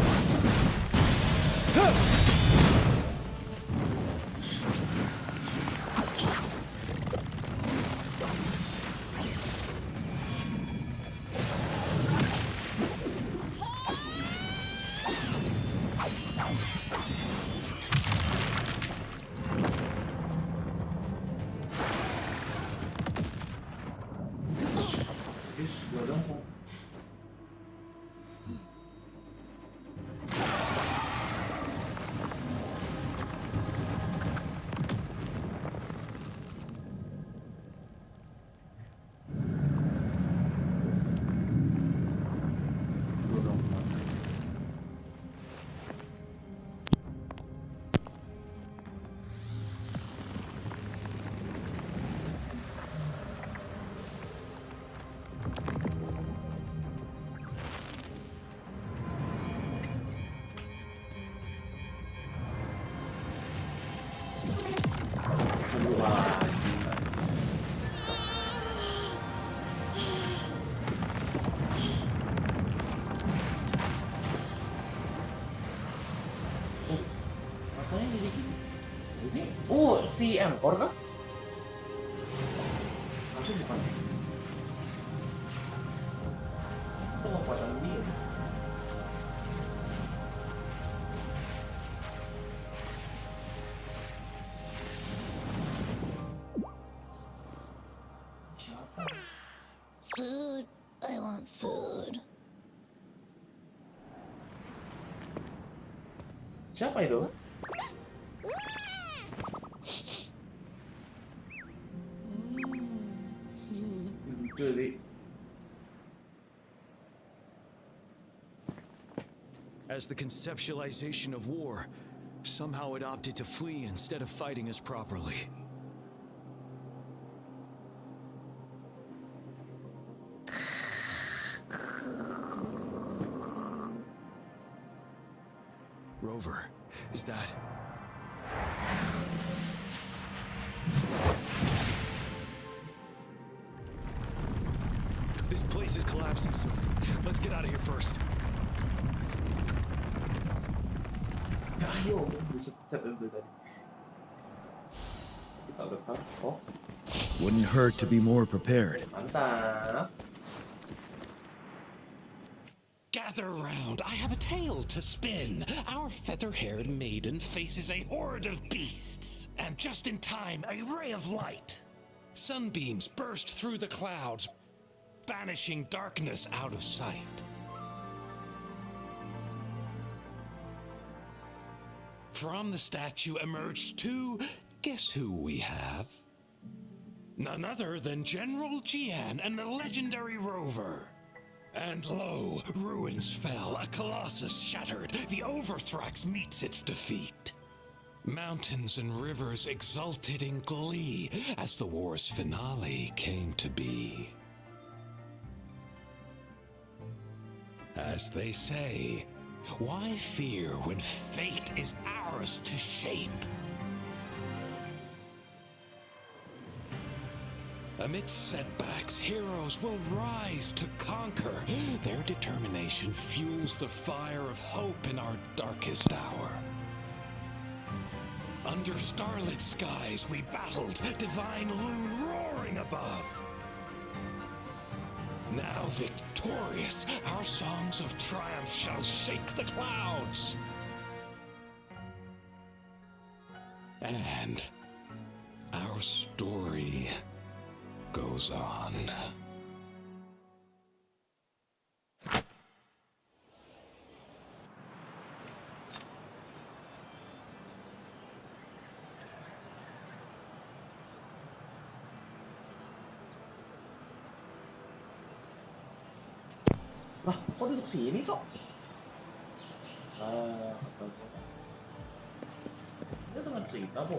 Oh, si Empor kah? Langsung bukan. Itu mau pasang dia. Siapa? Food. I want food. Siapa itu? As the conceptualization of war, somehow it opted to flee instead of fighting us properly. Rover, is that... This place is collapsing soon. Let's get out of here first. Ayo, bisa pecat dulu tadi. Kita letak. Oh, Wouldn't hurt to be more prepared. mantap. Gather round, I have a tale to spin. Our feather-haired maiden faces a horde of beasts. And just in time, a ray of light. Sunbeams burst through the clouds, banishing darkness out of sight. From the statue emerged two, guess who we have? None other than General Jian and the legendary Rover. And lo, ruins fell, a colossus shattered, the Overthrax meets its defeat. Mountains and rivers exulted in glee as the war's finale came to be. As they say, why fear when fate is ours to shape? Amidst setbacks, heroes will rise to conquer. Their determination fuels the fire of hope in our darkest hour. Under starlit skies we battled, divine loon roaring above. Now victorious, our songs of triumph shall shake the clouds. And our story goes on. Lah, kok duduk sini, Cok? Ini teman cerita, Bu.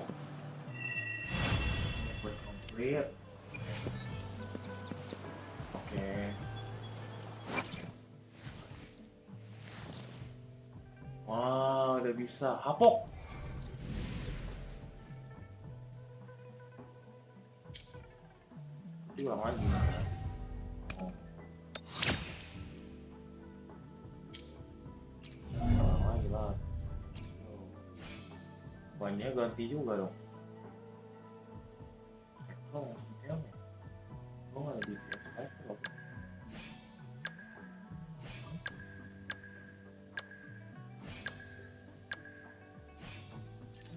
Quest complete. Oke. Wah, udah bisa. Hapok. Ini ulang lagi. Bannya ganti juga dong. Oh, seperti apa? Gue nggak ada di PS5 loh.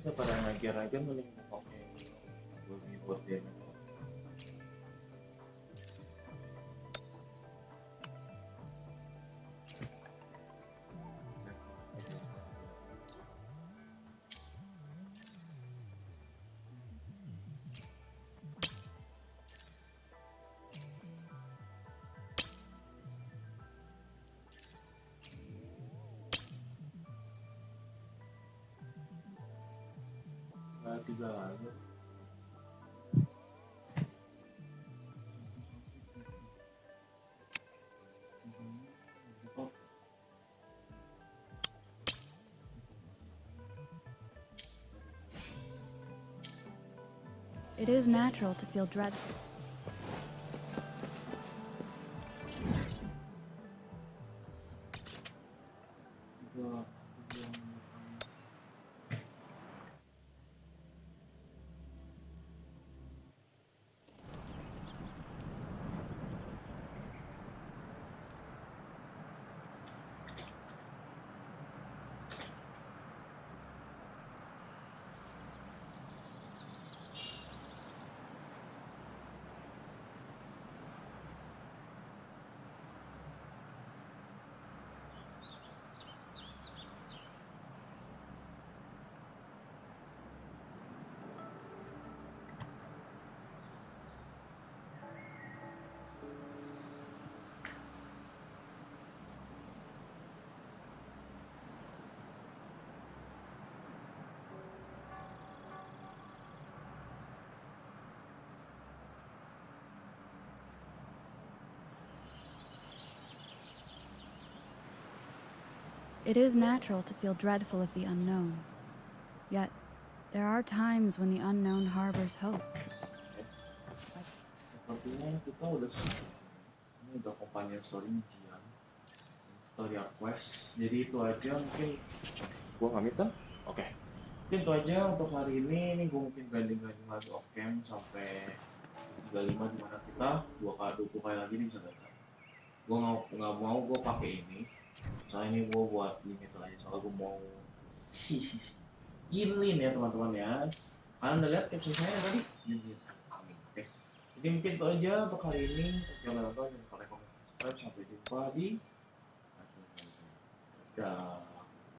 Udah pada ngajar aja mending pakai gue buat dia. Tiga lagi. It is natural to feel dreadful. It is natural to feel dreadful of the unknown. Yet, there are times when the unknown harbors hope. Sepertinya kita udah ini udah companion story Jian, tutorial quest. Jadi itu aja mungkin. Gua ngambil kan? Oke. Mungkin itu aja untuk hari ini. Ini gue mungkin branding lagi off cam sampai 35 dimana kita 20 kali lagi nih bisa gacha. Gue nggak mau gue pakai ini. Soalnya ini gue buat limit aja, soalnya gue mau inlin ya teman-teman ya. Kalian udah lihat caption saya tadi? Amin. Oke. Jadi mungkin itu aja untuk hari ini. Jangan lupa subscribe. Sampai jumpa di. Dadah.